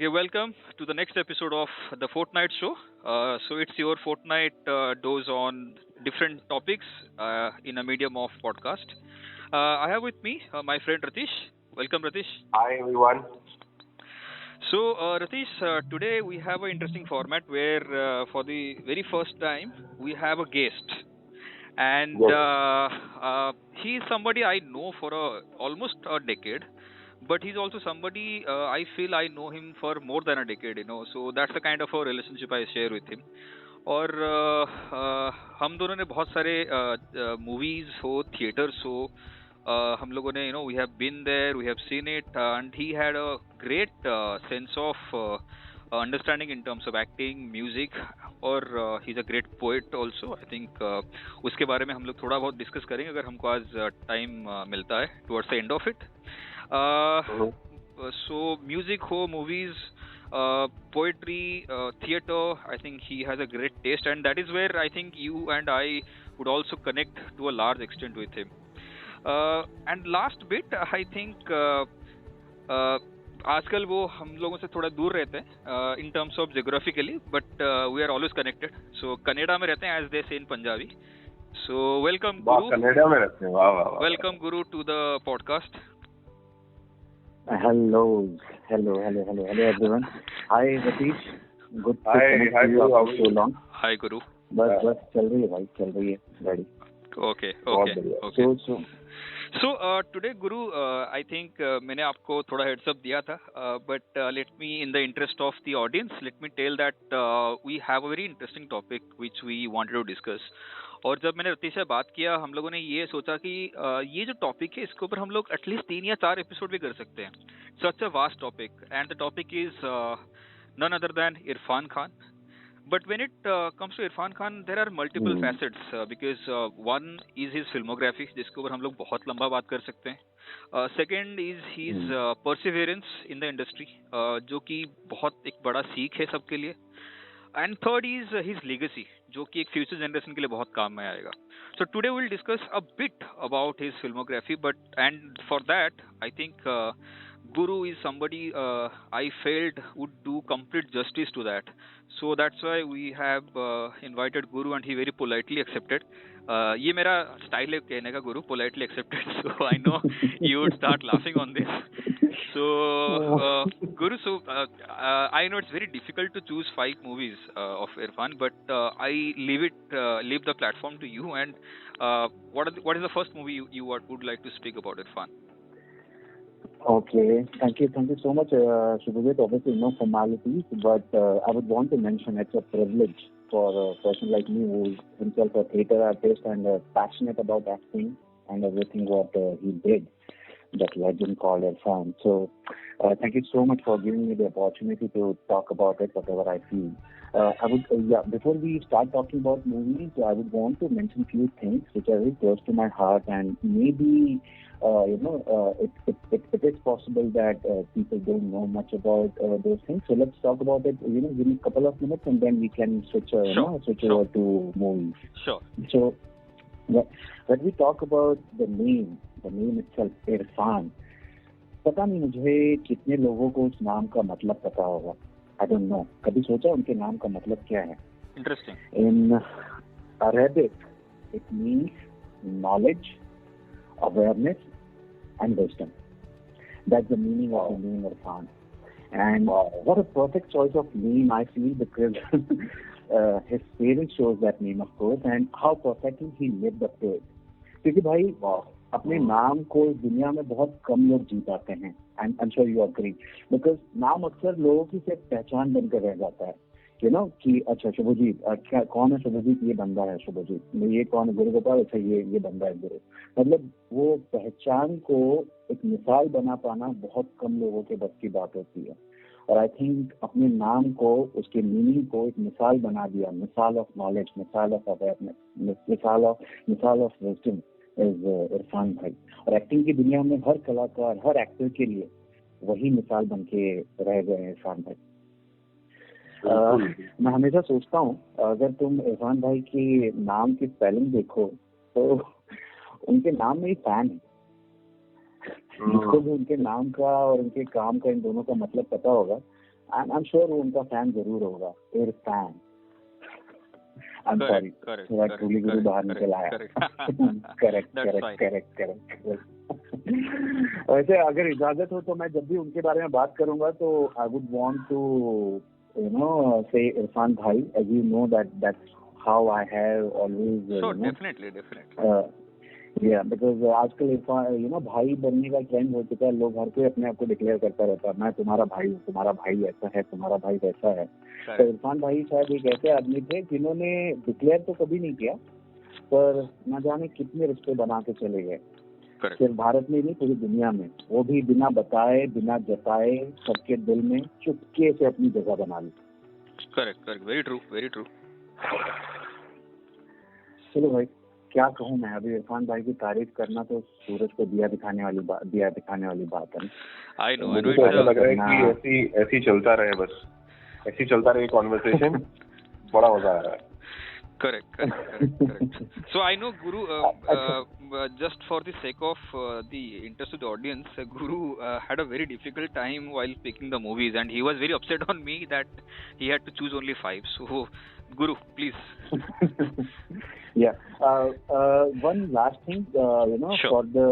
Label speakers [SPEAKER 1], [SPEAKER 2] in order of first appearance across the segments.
[SPEAKER 1] Okay, welcome to the next episode of the Fortnight Show. So it's your fortnight dose on different topics in a medium of podcast. I have with me my friend Ratish. Welcome, Ratish.
[SPEAKER 2] Hi everyone.
[SPEAKER 1] So, Ratish, today we have an interesting format where, for the very first time, we have a guest, and
[SPEAKER 2] Yes.
[SPEAKER 1] he is somebody I know for almost a decade. But he's also somebody I feel I know him for more than a decade, so that's the kind of a relationship I share with him. और हम दोनों ने बहुत सारे movies हो, theatres हो, हम लोगों ने we have been there, we have seen it, and he had a great sense of understanding in terms of acting, music, और he is a great poet also. I think उसके बारे में हम लोग थोड़ा बहुत डिस्कस करेंगे अगर हमको आज टाइम मिलता है towards the end of it. So music ho, movies, poetry, theater, I think he has a great taste, and that is where I think you and I would also connect to a large extent with him. And last bit, I think आजकल वो हम लोगों से थोड़ा दूर रहते हैं in terms of geographically, but we are always connected. So Canada में रहते हैं, as they say in Punjabi. So welcome Guru.
[SPEAKER 2] Canada में रहते हैं. वाह.
[SPEAKER 1] Welcome Guru to the podcast.
[SPEAKER 3] Hello everyone. Hi Ratish. Good to
[SPEAKER 2] Hi,
[SPEAKER 3] connect
[SPEAKER 2] hi
[SPEAKER 3] to you
[SPEAKER 2] Guru, how
[SPEAKER 3] after
[SPEAKER 2] are
[SPEAKER 3] so
[SPEAKER 2] you?
[SPEAKER 3] long.
[SPEAKER 1] Hi Guru.
[SPEAKER 3] बस चल रही है भाई, चल रही है गाड़ी.
[SPEAKER 1] Okay.
[SPEAKER 2] बहुत बढ़िया.
[SPEAKER 1] So today Guru, I think मैंने आपको थोड़ा heads up दिया था, but let me, in the interest of the audience, let me tell that we have a very interesting topic which we wanted to discuss. और जब मैंने रतीश से बात किया, हम लोगों ने ये सोचा कि ये जो टॉपिक है इसके ऊपर हम लोग एटलीस्ट 3 या 4 एपिसोड भी कर सकते हैं. Such a vast topic, and the topic is none other than Irfan Khan. But when it comes to Irfan Khan, there are multiple facets, because one is his filmography, जिसके ऊपर हम लोग बहुत लंबा बात कर सकते हैं. Second is his perseverance in the industry, जो कि बहुत एक बड़ा सीख है सबके लिए. And third is his legacy, जो कि एक future generation के लिए बहुत काम में आएगा. So today we'll discuss a bit about his filmography, and for that I think Guru is somebody I felt would do complete justice to that. So that's why we have invited Guru, and he very politely accepted. ये मेरा style है कहने का, Guru, politely accepted. So I know you would start laughing on this. So Guru, I know it's very difficult to choose 5 movies of Irfan, but I leave the platform to you. And what is the first movie you would like to speak about Irfan?
[SPEAKER 3] Okay, thank you so much, Shubhajit. Obviously, no formalities, but I would want to mention it's a privilege for a person like me who is himself a theatre artist and passionate about acting and everything what he did. That legend called Irfan. So, thank you so much for giving me the opportunity to talk about it, whatever I feel. Before we start talking about movies, I would want to mention few things which are very close to my heart, and maybe, it is possible that people don't know much about those things. So let's talk about it, give me a couple of minutes, and then we can switch over to movies.
[SPEAKER 1] Sure.
[SPEAKER 3] So, when we talk about the name itself, Irfan, पता नहीं मुझे कितने लोगों को उस नाम का मतलब पता होगा. I don't know. कभी सोचा उनके नाम का मतलब क्या है?
[SPEAKER 1] Interesting.
[SPEAKER 3] In Arabic, it means knowledge, awareness, and wisdom. That's the meaning of the name Irfan. And what a perfect choice of name I feel, because his parents chose that name, of course, and how perfectly he lived up to it. क्योंकि भाई अपने नाम को दुनिया में बहुत कम लोग जी पाते हैं, and I'm sure you agree, because नाम अक्सर लोगों की सिर्फ पहचान बनकर रह जाता है, कि अच्छा शुभजीत, क्या कौन है शुभजीत, ये बंदा है शुभजीत, ये कौन है गुरु गोपाल, अच्छा ये बंदा है गुरु. मतलब वो पहचान को एक मिसाल बना पाना बहुत कम लोगों के बस की बात होती है. और आई थिंक अपने नाम को, उसके मीनिंग को एक मिसाल बना दिया, मिसाल ऑफ नॉलेज, मिसाल ऑफ अवेयरनेस, मिसाल ऑफ विजडम इज इरफान भाई. और एक्टिंग की दुनिया में हर कलाकार, हर एक्टर के लिए वही मिसाल बन के रह गए इरफान भाई. मैं हमेशा सोचता हूँ, अगर तुम इरफान भाई की नाम की स्पेलिंग देखो तो उनके नाम में ही फैन है. जिसको भी उनके नाम का और उनके काम का, इन दोनों का मतलब पता होगा, I'm sure वो उनका फैन जरूर होगा, इरफान। I'm sorry, थोड़ा ट्रूली गुरु बाहर निकल आया। करेक्ट। वैसे अगर इजाजत हो तो मैं जब भी उनके बारे में बात करूंगा तो I would want to say Irfan भाई, as you know that's how I have always
[SPEAKER 1] sure, definitely
[SPEAKER 3] because आजकल इरफान भाई बनने का ट्रेंड हो चुका है, लोग हर कोई अपने आप को डिक्लेयर करता रहता है, मैं तुम्हारा भाई हूँ, तुम्हारा भाई ऐसा है, तुम्हारा भाई वैसा है। तो इरफान भाई शायद एक ऐसे आदमी थे जिन्होंने डिक्लेयर तो कभी नहीं किया, पर न जाने कितने रिश्ते बना के चले गए, सिर्फ भारत में नहीं पूरी दुनिया में, वो भी बिना बताए बिना जताए सबके दिल में चुपके से अपनी जगह बना ली।
[SPEAKER 1] Correct, very true.
[SPEAKER 3] चलो भाई, क्या कहूँ मैं, अभी इरफान भाई की तारीफ करना तो सूरज को दिया दिखाने वाली बात है।
[SPEAKER 1] आई नो,
[SPEAKER 2] मुझे तो ऐसा लग रहा है कि ऐसी चलता रहे, बस ऐसी चलता रहे कॉन्वर्सेशन। बड़ा मजा आ रहा है।
[SPEAKER 1] Correct. So I know Guru, just for the sake of the interest of the audience, Guru had a very difficult time while picking the movies, and he was very upset on me that he had to choose only 5. So Guru, please.
[SPEAKER 3] Yeah. One last thing,
[SPEAKER 1] sure.
[SPEAKER 3] For the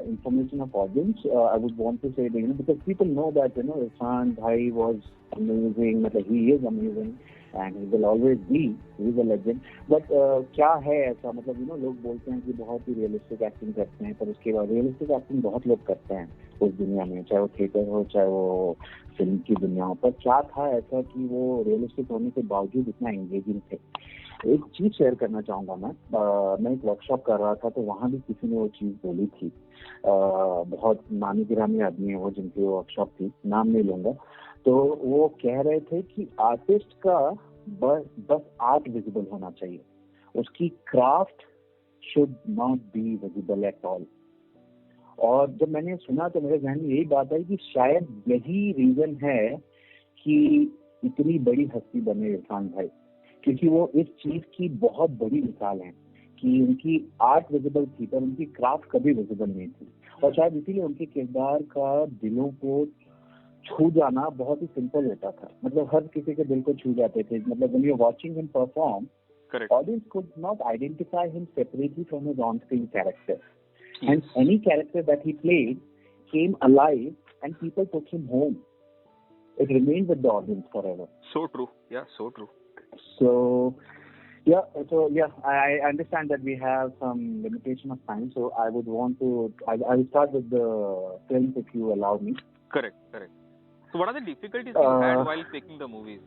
[SPEAKER 3] information of audience, I would want to say that, because people know that, Irfan Bhai was amazing, he is amazing, and he will always be, he is a legend. But क्या है ऐसा, लोग बोलते हैं कि बहुत ही realistic acting करते हैं, पर उसके बाद रियलिस्टिक एक्टिंग बहुत लोग करते हैं उस दुनिया में, चाहे वो थिएटर हो चाहे वो फिल्म की दुनिया हो, पर क्या था ऐसा कि वो रियलिस्टिक होने के बावजूद इतना एंगेजिंग थे। एक चीज शेयर करना चाहूंगा मैं एक वर्कशॉप कर रहा था, तो वहां भी किसी ने वो चीज बोली थी, बहुत नामी गिरामी आदमी है वो जिनकी वो वर्कशॉप थी, नाम नहीं लूंगा, तो वो कह रहे थे कि आर्टिस्ट का बस आर्ट विजिबल होना चाहिए, उसकी craft should not be visible at all. और जब मैंने सुना तो मेरे ध्यान में यही बात आई कि शायद यही रीजन है कि इतनी बड़ी हस्ती बने इरफान भाई, क्योंकि वो इस चीज की बहुत बड़ी मिसाल है कि उनकी आर्ट विजिबल थी पर उनकी क्राफ्ट कभी विजिबल नहीं थी, और शायद इसीलिए उनके किरदार का दिलों को छू जाना बहुत ही सिंपल होता था, हर किसी के दिल को छू जाते थे। when you're watching him perform, audience could not identify him separately from his on-screen character. And any character that he played came alive and people took him home. It remained with the audience forever.
[SPEAKER 1] So true. Yeah, so true.
[SPEAKER 3] So I understand that we have some limitation of time, so I would want to, I will start with the films if you allow me.
[SPEAKER 1] Correct. So what are the difficulties you had while picking the movies?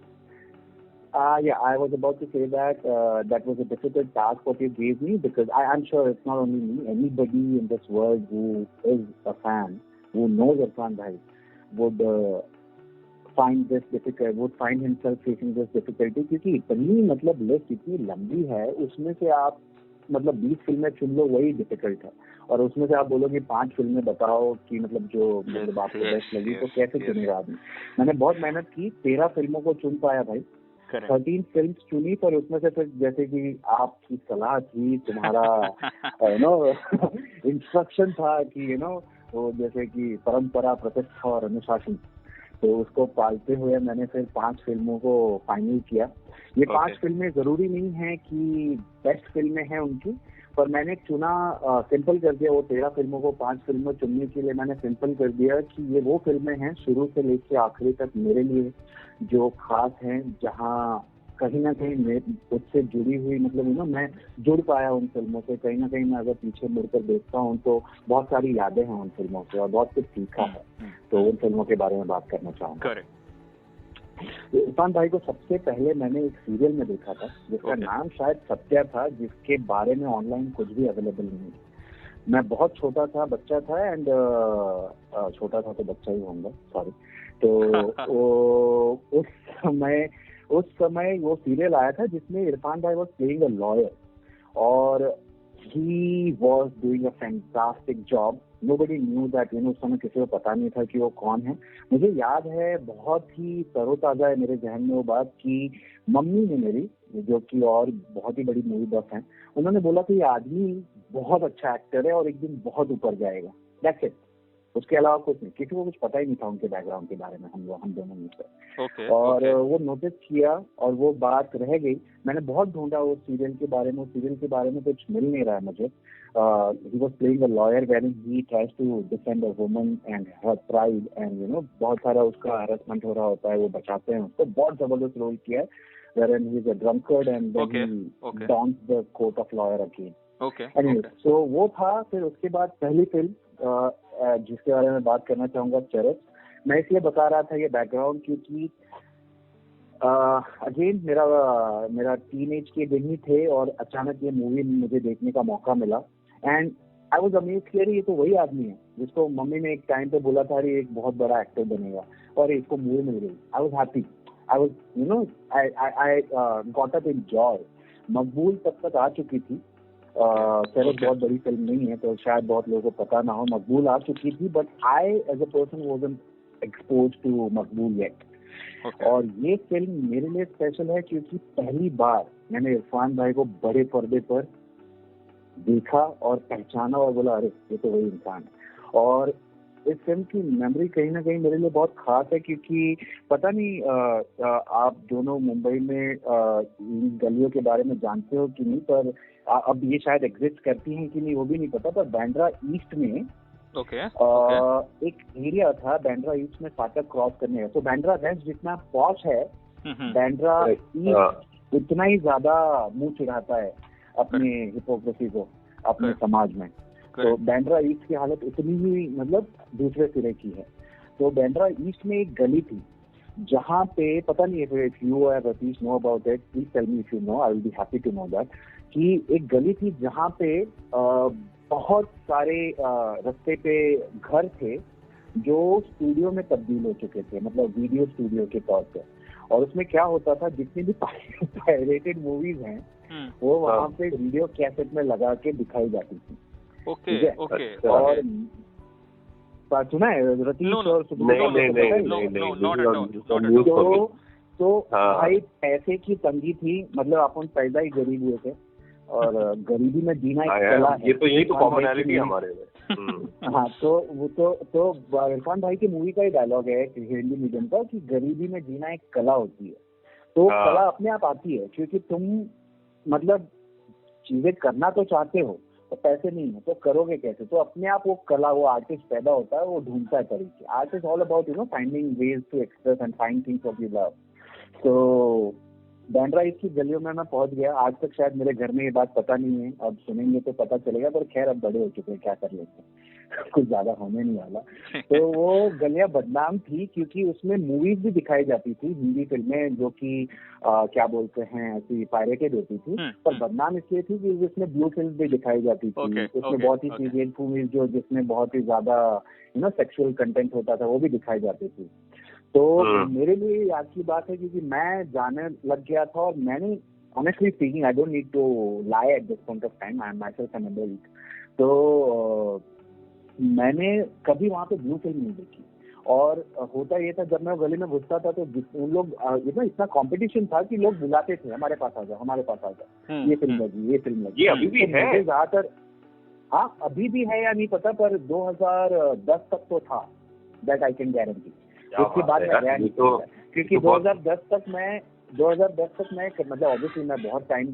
[SPEAKER 3] I was about to say that that was a difficult task what you gave me, because I'm sure it's not only me, anybody in this world who is a fan, who knows Irfan Bhai, would find this difficult, would find himself facing this difficulty, क्योंकि इतनी list इतनी लंबी है, उसमें से आप 20 फिल्में चुन लो, वही डिफिकल्ट है, और उसमें से आप बोलोगे 5 फिल्में बताओ कि जो आपको बेस्ट लगी, तो कैसे चुनेगा आदमी। मैंने बहुत मेहनत की, 13 फिल्मों को चुन पाया भाई, 13 फिल्म चुनी, पर उसमें से फिर जैसे कि आपकी सलाह थी, तुम्हारा इंस्ट्रक्शन था कि वो जैसे कि परंपरा, प्रतिष्ठा और अनुशासन, तो उसको पालते हुए मैंने फिर 5 फिल्मों को फाइनल किया। ये 5 फिल्में जरूरी नहीं है कि बेस्ट फिल्में हैं उनकी, पर मैंने चुना, सिंपल कर दिया, वो 13 फिल्मों को 5 फिल्में चुनने के लिए मैंने सिंपल कर दिया कि ये वो फिल्में हैं शुरू से लेकर आखिरी तक मेरे लिए जो खास हैं, जहाँ कहीं ना कहीं मैं उससे जुड़ी हुई, मैं जुड़ पाया उन फिल्मों से, कहीं ना कहीं मैं अगर पीछे मुड़कर देखता हूँ तो बहुत सारी यादें हैं उन फिल्मों से और बहुत कुछ सीखा है, तो उन फिल्मों के बारे में बात करना चाहूँगा। इरफान भाई को सबसे पहले मैंने एक सीरियल में देखा था जिसका नाम शायद सत्या था, जिसके बारे में ऑनलाइन कुछ भी अवेलेबल नहीं है। मैं बहुत छोटा था, बच्चा था, एंड छोटा था तो बच्चा ही होऊंगा, सॉरी। तो उस समय वो सीरियल आया था जिसमें इरफान भाई वाज प्लेइंग अ लॉयर और he was doing a fantastic job. Nobody knew that, उस समय किसी को पता नहीं था कि वो कौन है। मुझे याद है, बहुत ही तरोताजा है मेरे जहन में वो बात कि मम्मी ने मेरी, जो कि और बहुत ही बड़ी मूवी बफ हैं, उन्होंने बोला कि ये आदमी बहुत अच्छा एक्टर है और एक दिन बहुत ऊपर जाएगा। That's it. उसके अलावा कुछ नहीं, किसी को कुछ पता ही नहीं था उनके बैकग्राउंड के बारे में, हम दोनों में से।
[SPEAKER 1] ओके।
[SPEAKER 3] और वो नोटिस किया और वो बात रह गई। मैंने बहुत ढूंढा उस सीरियल के बारे में, उस सीरियल के बारे में कुछ मिल नहीं रहा है मुझे। he was playing a lawyer wherein he tries to defend a woman and her pride and you know बहुत सारा उसका harassment हो रहा होता है, वो बचाते हैं उसको। बहुत जबरदस्त रोल किया है, wherein he is a drunkard and then he dons the coat of lawyer again. Anyway, so वो था। फिर उसके बाद पहली फिल्म जिसके बारे में बात करना चाहूंगा, चरस। मैं इसलिए बता रहा था ये बैकग्राउंड क्योंकि अगेन मेरा टीनेज के दिन ही थे और अचानक ये मूवी मुझे देखने का मौका मिला एंड आई वाज अमेज्ड कि ये तो वही आदमी है जिसको मम्मी ने एक टाइम पे बोला था एक बहुत बड़ा एक्टर बनेगा और इसको मूवी मिल गई। I was happy, I was you know I got up in joy. मकबूल तब तक आ चुकी थी, चरस बहुत बड़ी फिल्म नहीं है तो शायद बहुत लोगों को पता ना हो। मकबूल आ चुकी थी but I as a person wasn't exposed to Maqbool yet. और ये फिल्म मेरे लिए स्पेशल है क्योंकि पहली बार मैंने इरफान भाई को बड़े पर्दे पर देखा और पहचाना और बोला अरे ये तो वही इंसान है। और इस फिल्म की मेमोरी कहीं ना कहीं मेरे लिए बहुत खास है क्योंकि पता नहीं आप दोनों मुंबई में इन गलियों के बारे में जानते हो कि नहीं, पर अब ये शायद एग्जिस्ट करती हैं कि नहीं वो भी नहीं पता। पर बांद्रा ईस्ट में एक एरिया था, बांद्रा ईस्ट में फाटक क्रॉस करने का। तो बांद्रा वेस्ट जितना पॉश है, बांद्रा ईस्ट उतना ही ज्यादा मुंह चिढ़ाता है अपने हिपोक्रेसी को अपने समाज में। तो बांद्रा ईस्ट की हालत इतनी ही मतलब दूसरे सिरे की है। तो बांद्रा ईस्ट में एक गली थी जहाँ पे पता नहीं इफ यू और Ratish know about it, please tell me if you know, I will be happy to know that. कि एक गली थी जहाँ पे बहुत सारे रास्ते पे घर थे जो स्टूडियो में तब्दील हो चुके थे, मतलब वीडियो स्टूडियो के तौर पे। और उसमें क्या होता था, जितनी भी पायरेटेड मूवीज हैं वो वहाँ पे वीडियो कैसेट में लगा के दिखाई जाती थी। और सुना है रतीश और तो भाई पैसे की तंगी थी, मतलब अपन पैदा ही गरीब हुए थे और गरीबी में जीना एक कला है।
[SPEAKER 2] ये तो यही तो कॉमनैलिटी है हमारे में।
[SPEAKER 3] हाँ, तो इरफान भाई की मूवी का ही डायलॉग है हिंदी मीडियम का कि गरीबी में जीना एक कला होती है। तो कला अपने आप आती है क्योंकि तुम मतलब चीजें करना तो चाहते हो तो पैसे नहीं है तो करोगे कैसे, तो अपने आप वो कला, वो आर्टिस्ट पैदा होता है, वो ढूंढता है तरीके। Art is all about finding ways to express and find things of you love. तो बांद्रा ईस्ट की गलियों में मैं पहुंच गया। आज तक शायद मेरे घर में ये बात पता नहीं है, अब सुनेंगे तो पता चलेगा, पर खैर अब बड़े हो चुके हैं, क्या कर लेते हैं, कुछ ज्यादा होने नहीं वाला। तो वो गलियां बदनाम थी क्योंकि उसमें मूवीज भी दिखाई जाती थी, हिंदी फिल्में जो कि क्या बोलते हैं ऐसी पायरेटेड होती थी, पर बदनाम इसलिए थी कि उसमें ब्लू फिल्म भी दिखाई जाती थी। उसमें बहुत ही सीरियल मूवीज जो जिसमें बहुत ही ज्यादा सेक्सुअल कंटेंट होता था वो भी दिखाई जाती थी। तो मेरे लिए याद की बात है क्योंकि मैं जाने लग गया था और मैंने honestly speaking, I don't need to lie at this point of time, I am myself an adult. तो मैंने कभी वहाँ पे ब्लू फिल्म नहीं देखी। और होता ये था जब मैं गली में घुसता था तो उन लोग इतना कंपटीशन था कि लोग बुलाते थे हमारे पास आ जाओ, हमारे पास आ जाओ, ये फिल्म लगी, ये फिल्म लगी।
[SPEAKER 2] ये अभी भी है
[SPEAKER 3] ज्यादातर, हाँ अभी भी है या नहीं पता, पर 2010 तक तो था, दैट आई कैन गारंटी। उसके बाद मैं गया नहीं क्योंकि 2010 तक मैं मतलब ऑब्वियसली मैं बहुत टाइम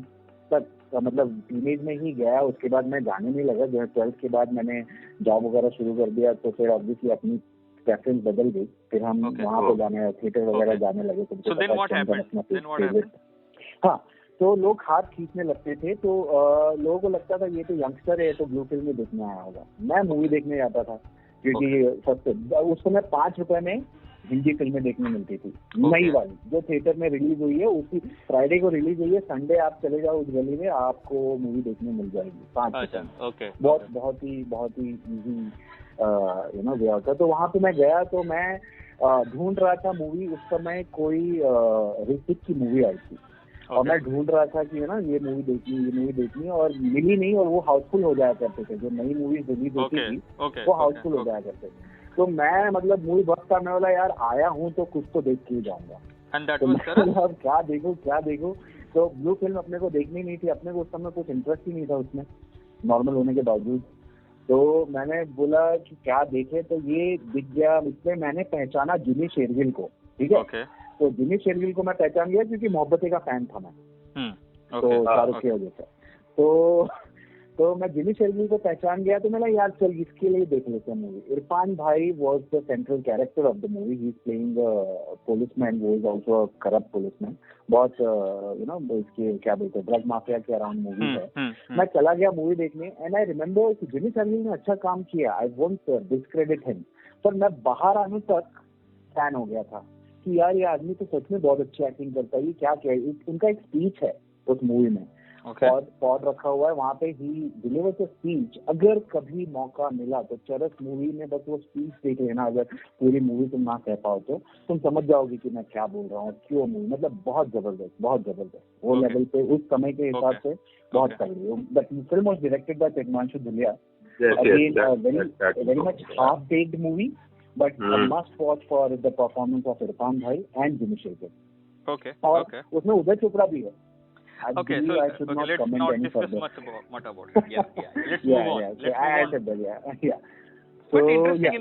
[SPEAKER 3] तक मतलब टीनेज में ही गया, उसके बाद मैं जाने नहीं लगा। जो है 12th के बाद मैंने जॉब वगैरह शुरू कर दिया तो फिर ऑब्वियसली अपनी प्रेफरेंस बदल गई, फिर हम वहाँ पे जाने थिएटर वगैरह जाने लगे। तो हाँ, तो लोग हाथ खींचने लगते थे, तो लोगों को लगता था ये तो यंगस्टर है तो ब्लू फिल्म में देखने आया होगा। मैं मूवी देखने जाता था क्योंकि सस्ते उस समय 5 रुपए में हिंदी फिल्में देखने मिलती थी, नई वाली जो थिएटर में रिलीज हुई है, उसी फ्राइडे को रिलीज हुई है, संडे आप चले जाओ उस गली में आपको मूवी देखने मिल जाएगी 5 रुपए। बहुत ही इजी वे होता। तो वहाँ पे मैं गया तो मैं ढूंढ रहा था मूवी, उस समय कोई ऋतिक की मूवी आई थी और मैं ढूंढ रहा था कि ये मूवी देखनी और मिली नहीं, और वो हाउसफुल हो जाया करते थे, जो नई मूवीज रिलीज होती थी वो हाउसफुल हो जाया करते थे। तो मैं मतलब मूवी बहुत था, मैं बोला यार आया हूँ तो कुछ तो देख के ही जाऊंगा। तो अब क्या देखूं, तो ब्लू फिल्म अपने को देखनी नहीं थी, अपने को उस समय कुछ इंटरेस्ट ही नहीं था उसमें नॉर्मल होने के बावजूद। तो मैंने बोला कि क्या देखे, तो ये दिख गया, इसमें मैंने पहचाना जिमी शेरगिल को, ठीक है।
[SPEAKER 1] Okay.
[SPEAKER 3] तो जिमी शेरगिल को मैं पहचान गया क्योंकि मोहब्बते का फैन था मैं, तो
[SPEAKER 1] Okay.
[SPEAKER 3] शाहरुख की वजह से। तो मैं जिमी शेरगिल को पहचान गया, तो मैंने यार चल इसके लिए देख लेते हैं मूवी। इरफान भाई was the central character of the movie, he is playing policeman, वो is also a corrupt policeman. बहुत इसके क्या बोलते हैं, ड्रग माफिया के अराउंड मूवी है। मैं चला गया मूवी देखने, एंड आई रिमेम्बर कि जिमी शेरगिल ने अच्छा काम किया, आई वोंट डिस्क्रेडिट हिम, पर मैं बाहर आने तक फैन हो गया था कि यार ये आदमी तो सच में बहुत अच्छी एक्टिंग करता है। ये क्या क्या उनका एक स्पीच है उस मूवी में, पॉड रखा हुआ है वहाँ पे, ही डिलीवर्स अ स्पीच। अगर कभी मौका मिला तो चरस मूवी में बस वो स्पीच देख लेना, अगर पूरी मूवी तुम ना कह पाओ तो तुम समझ जाओगे कि मैं क्या बोल रहा हूँ, क्यों मूवी मतलब बहुत जबरदस्त वो लेवल पे उस समय के हिसाब से बहुत तगड़ी। But film was directed by Tigmanshu Dhulia, very much half-baked movie, but a must-watch for the performance of Irfan Bhai and Jimmy Shekhar.
[SPEAKER 1] Okay.
[SPEAKER 3] उसमें उदय चोपड़ा भी है।
[SPEAKER 1] Okay, so let's not discuss much about it. Yeah. Let's move on. But interesting,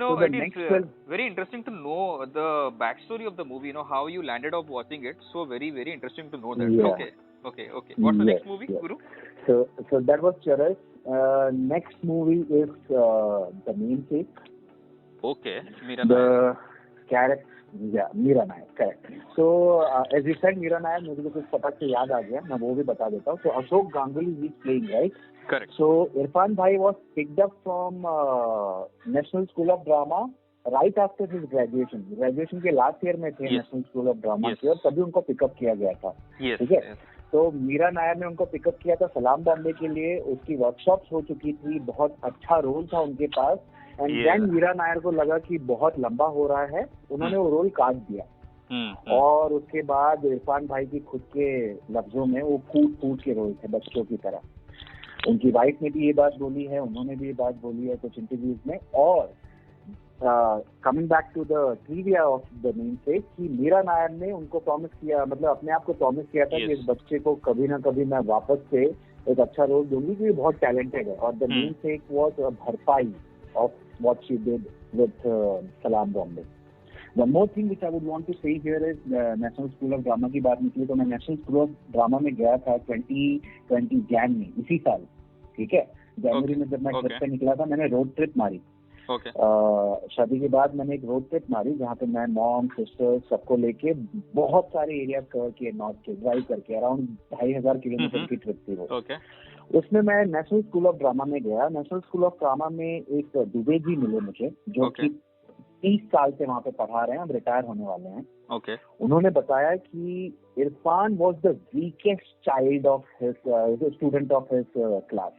[SPEAKER 1] it is very interesting to know the backstory of the movie. How you landed up watching it. So very, very interesting to know that.
[SPEAKER 3] Yeah.
[SPEAKER 1] Okay. What's the next movie, Guru?
[SPEAKER 3] So that was Charas. Next movie is The Namesake.
[SPEAKER 1] Okay, Meera Nayak.
[SPEAKER 3] Meera Nayak, correct. So as you said Meera Nayak, मुझे कुछ फटाक से याद आ गया, मैं वो भी बता देता हूँ। So Ashok Ganguly is playing, right?
[SPEAKER 1] Correct.
[SPEAKER 3] So Irfan भाई was picked up from National School of Drama right after his graduation के लास्ट ईयर में थे नेशनल स्कूल ऑफ ड्रामा के, और तभी उनको पिकअप किया गया था, ठीक है। तो मीरा नायर ने उनको पिकअप किया था सलाम बॉम्बे के लिए, उसकी वर्कशॉप्स हो चुकी थी, बहुत अच्छा रोल था उनके पास, एंड देन मीरा नायर को लगा कि बहुत लंबा हो रहा है, उन्होंने वो रोल काट दिया। और उसके बाद इरफान भाई की खुद के लफ्जों में वो फूट के रोल थे बच्चों की तरह। उनकी वाइफ ने भी ये बात बोली है, उन्होंने भी ये बात बोली है कुछ इंटरव्यूज में। और coming back to the trivia of the namesake, कि मीरा नायर ने उनको प्रॉमिस किया, मतलब अपने आप को प्रॉमिस किया था कि इस बच्चे को कभी ना कभी मैं वापस से एक अच्छा रोल दूंगी, क्योंकि बहुत टैलेंटेड है। और द नेमसेक वाज अ भरपाई of what she did with Salam Bombay. One more thing which I would want to say here is National School of Drama की बात निकली तो मैं National School of Drama में गया था 2020 जैन में, इसी साल, ठीक है। जनवरी में जब मैं ट्रिप पे निकला था, मैंने रोड ट्रिप मारी। शादी के बाद मैंने एक रोड ट्रिप मारी जहाँ पे मैं मॉम सिस्टर सबको लेके बहुत सारे एरिया कवर किए, नॉर्थ के ड्राइव करके। अराउंड 2500 किलोमीटर की ट्रिप थी वो। उसमें मैं नेशनल स्कूल ऑफ ड्रामा में गया। नेशनल स्कूल ऑफ ड्रामा में एक दुबे जी मिले मुझे, जो कि 30 साल से वहाँ पे पढ़ा रहे हैं, अब रिटायर होने वाले हैं। उन्होंने बताया कि Irfan was the weakest child of his student of his class.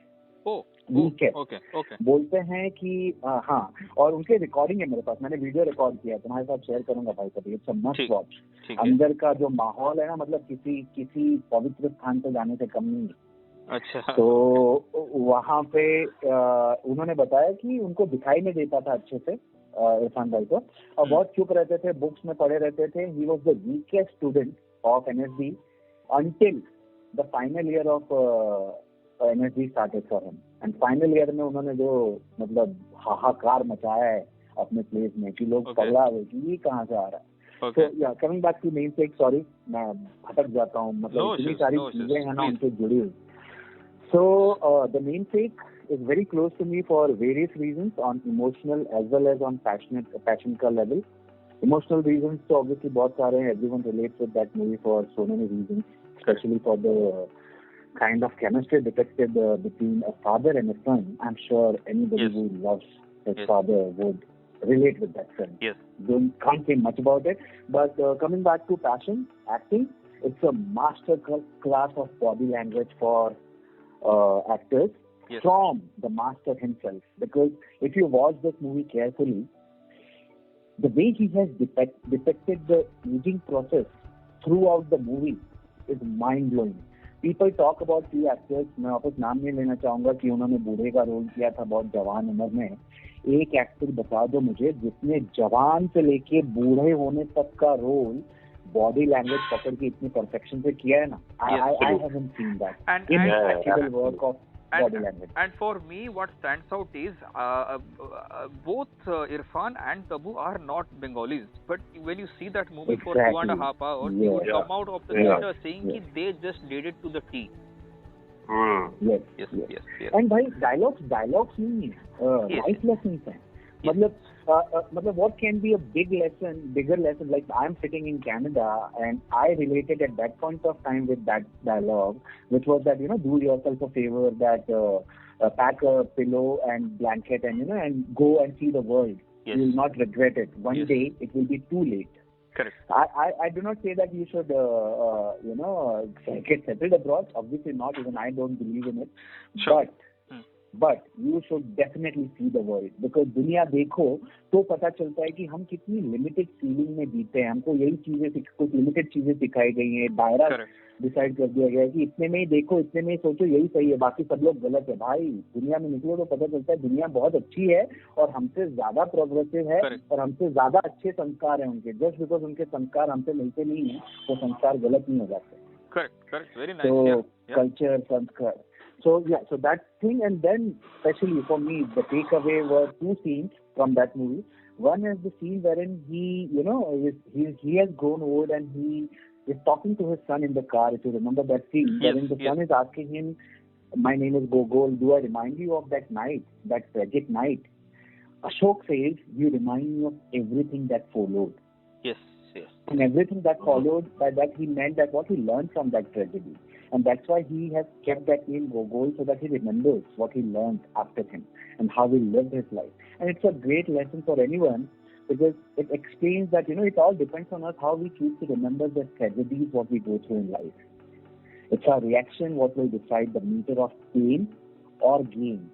[SPEAKER 3] बोलते हैं कि हाँ, और उनके रिकॉर्डिंग है मेरे पास, मैंने वीडियो रिकॉर्ड किया, तुम्हारे साथ शेयर करूंगा भाई कभी। It's a must watch. अंदर का जो माहौल है ना, मतलब किसी पवित्र स्थान पे जाने से कम नहीं।
[SPEAKER 1] अच्छा।
[SPEAKER 3] तो वहाँ पे उन्होंने बताया कि उनको दिखाई नहीं देता था अच्छे से इरफान भाई को, और बहुत चुप रहते थे, बुक्स में पढ़े रहते थे। He was the weakest student of NSD until the final year of NSD started for him. And final year में उन्होंने जो मतलब हाहाकार मचाया है अपने प्लेस में कि लोग पगला हुए कि ये कहाँ से आ रहा है। तो या coming back to namesake, sorry मैं भटक जाता हूँ, मतलब इतनी सारी चीजें हैं ना उनसे जुड़ी हुई। So the namesake is very close to me for various reasons, on emotional as well as on passion का level. Emotional reasons तो obviously बहुत सारे हैं, everyone relates with that movie for so many reasons, especially for the kind of chemistry depicted between a father and a son. I'm sure anybody who loves his father would relate with that film. Can't say much about it, but coming back to passion, acting, it's a master class of body language for actors from the master himself. Because if you watch this movie carefully, the way he has depicted the aging process throughout the movie is mind-blowing. People talk about few actors, मैं वापस नाम नहीं लेना चाहूंगा कि उन्होंने बूढ़े का रोल किया था बहुत जवान उम्र में। एक एक्टर बता दो मुझे जिसने जवान से लेके बूढ़े होने तक का रोल बॉडी लैंग्वेज पकड़ के इतनी परफेक्शन से किया है ना। I haven't seen that in actual work of body language.
[SPEAKER 1] And for me, what stands out is both Irfan and Tabu are not Bengalis, but when you see that movie for 2.5 hours, you would come out of the theater saying that they just did it to the T.
[SPEAKER 3] Yes. And भाई dialogues नहीं है, life lessons हैं. मतलब what can be a bigger lesson, like I'm sitting in Canada and I related at that point of time with that dialogue, which was that, do yourself a favor, that pack a pillow and blanket and, and go and see the world.
[SPEAKER 1] Yes.
[SPEAKER 3] You will not regret it. One day it will be too late.
[SPEAKER 1] Correct.
[SPEAKER 3] I do not say that you should, get settled abroad. Obviously not. Even I don't believe in it.
[SPEAKER 1] Sure.
[SPEAKER 3] But you should definitely see the world, because दुनिया देखो तो पता चलता है कि हम कितनी limited feeling में जीते हैं. हमको यही चीजें कुछ लिमिटेड चीजें सिखाई गई हैं. दायरा डिसाइड कर दिया गया है कि इतने में ही देखो, इतने में ही सोचो, यही सही है, बाकी सब लोग गलत है. भाई दुनिया में निकलो तो पता चलता है दुनिया बहुत अच्छी है और हमसे ज्यादा प्रोग्रेसिव है और हमसे ज्यादा अच्छे संस्कार हैं उनके. जस्ट बिकॉज उनके संस्कार हमसे मिलते नहीं है वो संस्कार गलत नहीं हो जाते.
[SPEAKER 1] Correct. Very nice.
[SPEAKER 3] Culture, संस्कार. So that thing, and then especially for me, the takeaway were two scenes from that movie. One is the scene wherein he has grown old and he is talking to his son in the car. If you remember that scene, wherein the son is asking him, "My name is Gogol. Do I remind you of that night, that tragic night?" Ashok says, "You remind me of everything that followed."
[SPEAKER 1] Yes.
[SPEAKER 3] And everything that followed, by that he meant that what he learned from that tragedy. And that's why he has kept that name Gogol, so that he remembers what he learned after him and how he lived his life. And it's a great lesson for anyone, because it explains that, it all depends on us how we choose to remember the tragedies what we go through in life. It's our reaction what will decide the meter of pain or gain.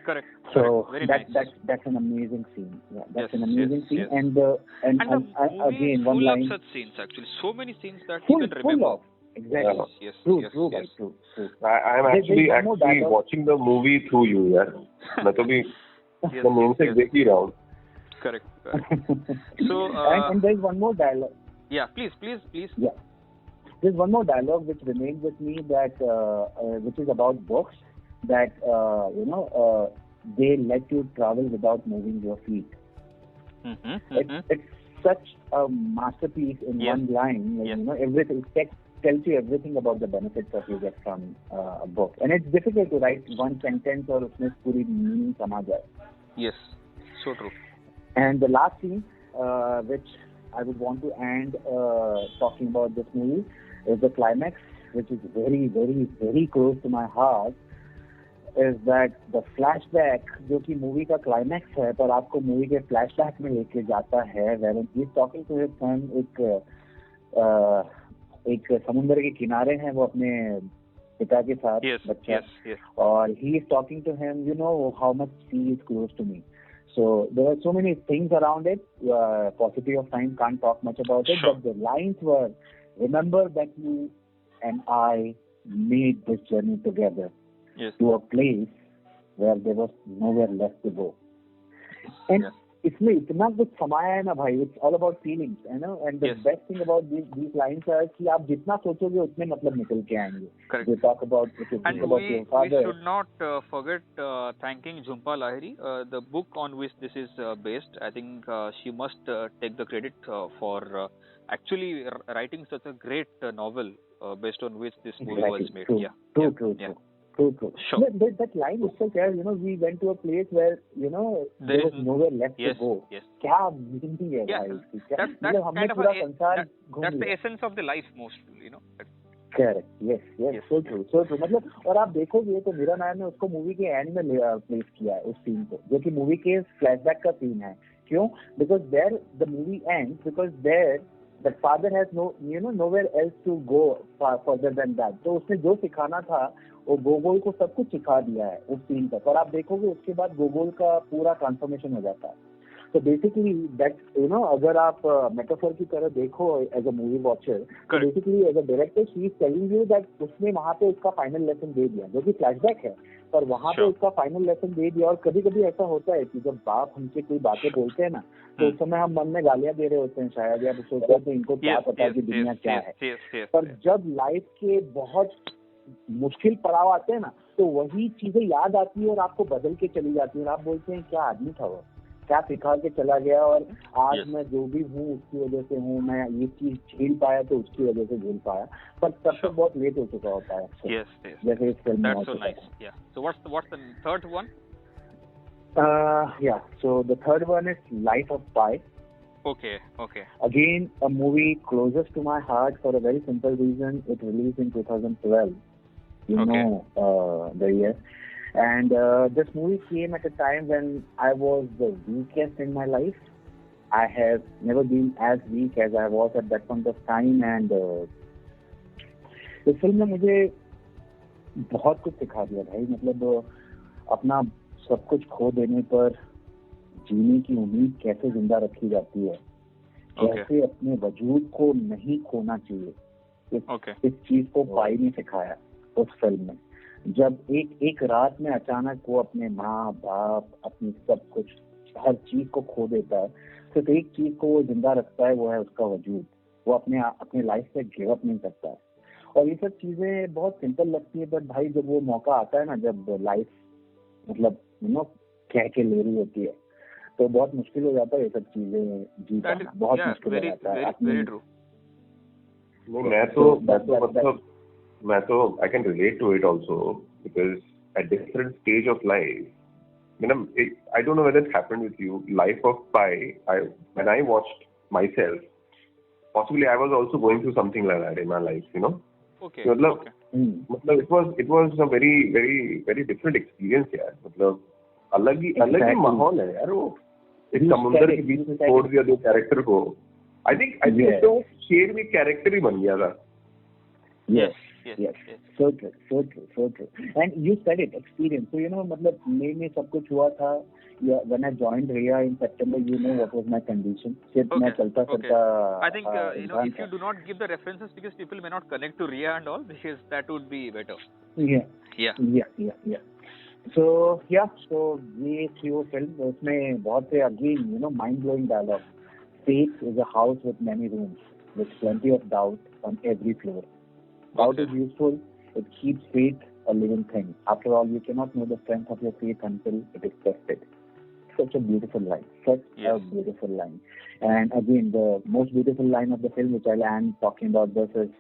[SPEAKER 1] Correct.
[SPEAKER 3] So
[SPEAKER 1] Very
[SPEAKER 3] that's an amazing scene. Yeah, that's an amazing scene.
[SPEAKER 1] Yes.
[SPEAKER 3] And the movie
[SPEAKER 1] is
[SPEAKER 3] one
[SPEAKER 1] full
[SPEAKER 3] line.
[SPEAKER 1] of such scenes, actually. So many scenes that you can remember.
[SPEAKER 3] Full of. Exactly.
[SPEAKER 1] Yes.
[SPEAKER 3] True.
[SPEAKER 2] I am actually watching the movie through you, यार. मैं तो भी the namesake देख ही रहा हूँ.
[SPEAKER 1] Correct. So
[SPEAKER 3] and there's one more dialogue.
[SPEAKER 1] Yeah, please.
[SPEAKER 3] Yeah, there's one more dialogue which remains with me, that which is about books. That they let you travel without moving your feet. It's such a masterpiece in one line. Everything tells you everything about the benefits that you get from a book, and it's difficult to write one sentence और उसमें पूरी meaning समा जाए.
[SPEAKER 1] Yes, so true.
[SPEAKER 3] And the last scene, which I would want to end talking about this movie, is the climax, which is very, very, very close to my heart. Is that the flashback, जो कि movie का climax है, पर आपको movie के flashback में लेके जाता है, wherein he is talking to his son. एक समुंदर के किनारे हैं वो अपने पिता के साथ, बच्चा, और he is talking to him, how much sea is close to me. So there are so many things around it. Paucity of time, can't talk much about it.
[SPEAKER 1] Sure.
[SPEAKER 3] But the lines were, "Remember that you and I made this journey together."
[SPEAKER 1] Yes.
[SPEAKER 3] To a place where there was nowhere left to go. And इसमें इतना कुछ समाया है ना भाई. It's all about feelings, and the best thing about these lines are कि आप जितना सोचोगे उतने मतलब निकल के आएंगे.
[SPEAKER 1] Correct.
[SPEAKER 3] They talk about, if you think about your father.
[SPEAKER 1] We should not forget thanking Jhumpa Lahiri, the book on which this is based. I think she must take the credit for actually writing such a great novel based on which this movie was made.
[SPEAKER 3] True.
[SPEAKER 1] Sure.
[SPEAKER 3] That line itself, we went to a place where, there was nowhere left to go.
[SPEAKER 1] Yes.
[SPEAKER 3] क्या meaning है भाई?
[SPEAKER 1] That's the essence of the life, mostly,
[SPEAKER 3] Correct. Yes. So true. मतलब, और आप देखोगे तो मीरा नायर ने उसको मूवी के एंड में प्लेस किया है, उस सीन को, जो कि मूवी के फ्लैशबैक का सीन है. क्यों? Because there the movie ends, because there the father has nowhere else to go further than that. तो उसने जो सिखाना था वो गोगोल को सब कुछ सिखा दिया है उस सीन तक, और आप देखोगे उसके बाद गोगोल का पूरा ट्रांसफॉर्मेशन हो जाता है. तो बेसिकली दैट अगर आप मेटाफर की तरह देखो एज अ मूवी वॉचर, तो basically as a director she is telling you that उसने वहाँ पे उसका फाइनल लेसन दे दिया, जो कि फ्लैशबैक है, पर वहाँ पे उसका फाइनल लेसन दे दिया. और कभी कभी ऐसा होता है कि जब बाप हमसे कोई बातें बोलते हैं ना, तो उस समय हम मन में गालियां दे रहे होते हैं शायद, या सोचते हैं तो इनको क्या पता कि दुनिया क्या है. पर जब लाइफ के बहुत मुश्किल पड़ाव आते हैं ना, तो वही चीजें याद आती है और आपको बदल के चली जाती है और आप बोलते हैं क्या आदमी था वो, क्या सिखा के चला गया, और आज मैं जो भी हूँ उसकी वजह से हूँ, मैं ये चीज झेल पाया तो उसकी वजह से झेल पाया, पर तब तक बहुत लेट हो चुका होता है। जैसे इस फिल्म में हो चुका है।
[SPEAKER 1] So what's the third one?
[SPEAKER 3] Yeah, so the third one is Life of Pi.
[SPEAKER 1] Okay.
[SPEAKER 3] Again, a movie closest to my heart for a very simple reason. It released in 2012. You know the year. And this movie came at a time when I was the weakest in my life. I have never been as weak as I was at that point of time. And इस film ने मुझे बहुत कुछ सिखा दिया भाई। मतलब अपना सब कुछ खो देने पर जीने की उम्मीद कैसे जिंदा रखी जाती है, कैसे अपने वजूद को नहीं खोना चाहिए, इस चीज को पाई ने सिखाया उस फिल्म में। जब एक रात में अचानक वो अपने माँ बाप, अपनी सब कुछ, हर चीज को खो देता है, सिर्फ एक चीज को वो जिंदा रखता है, वो है उसका वजूद। वो अपने लाइफ से गिव अप नहीं करता है। और ये सब चीजें बहुत सिंपल लगती है, बट भाई जब वो मौका आता है ना, जब लाइफ मतलब कह के ले रही होती है, तो बहुत मुश्किल हो जाता है ये सब चीजें जी पाना, बहुत मुश्किल हो जाता है।
[SPEAKER 2] मैं तो I can relate to it also, because at different stage of life, I don't know whether it happened with you. Life of Pi, when I watched myself, possibly I was also going through something like that in my life, मतलब it was a very very very different experience यार। मतलब अलग ही माहौल है यार। वो एक समुंदर के बीच में छोड़ दिया दो कैरेक्टर को। I think तो शेर भी कैरेक्टर ही बन गया था।
[SPEAKER 3] Yes. So true. And you said it, experience. So मतलब में सब कुछ हुआ था। When I joined Rhea in September, you know what was my condition. सिर्फ मैं चलता।
[SPEAKER 1] I think if you do not give the references, because people may not connect to Rhea and all, because that would be better. Yeah. So ये थी वो film. उसमें बहुत से again mind blowing dialogue. Faith is a house with many rooms, with plenty of doubt on every floor. Doubt is useful. It keeps faith a living thing. After all, you cannot know the strength of your faith until it is tested. Such a beautiful line. A beautiful line. And again, the most beautiful line of the film, which I am talking about this, is,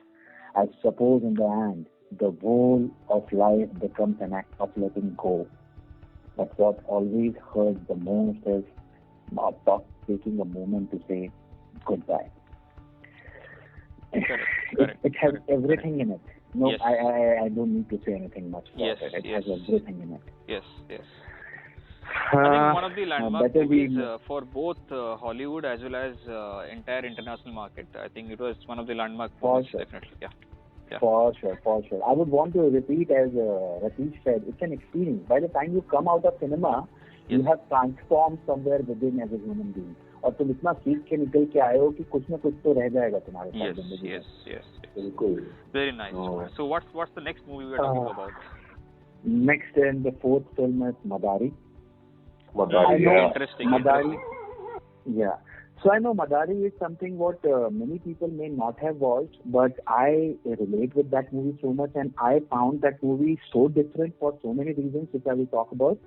[SPEAKER 1] I suppose in the end, the whole of life becomes an act of letting go. But what always hurts the most is not taking a moment to say goodbye. Correct.
[SPEAKER 3] It has everything in it. No, yes. I don't need to say anything much about it. It has everything in it.
[SPEAKER 1] Yes. I think one of the landmark movies for both Hollywood as well as entire international market. I think it was one of the landmark movies, definitely. Yeah.
[SPEAKER 3] For sure. I would want to repeat, as Ratish said, it's an experience. By the time you come out of cinema, you have transformed somewhere within as a human being. और तुम इतना सीख के निकल के आए हो कि कुछ ना कुछ तो रह जाएगा तुम्हारे साथ जिंदगी में।
[SPEAKER 1] Yes. Very nice. So what's the next movie we are talking about?
[SPEAKER 3] Next, and the fourth film is Madari.
[SPEAKER 1] Interesting.
[SPEAKER 3] Madari. Yeah. So I know Madari is something what many people may not have watched, but I relate with that movie so much, and I found that movie so different for so many reasons, which I will talk about.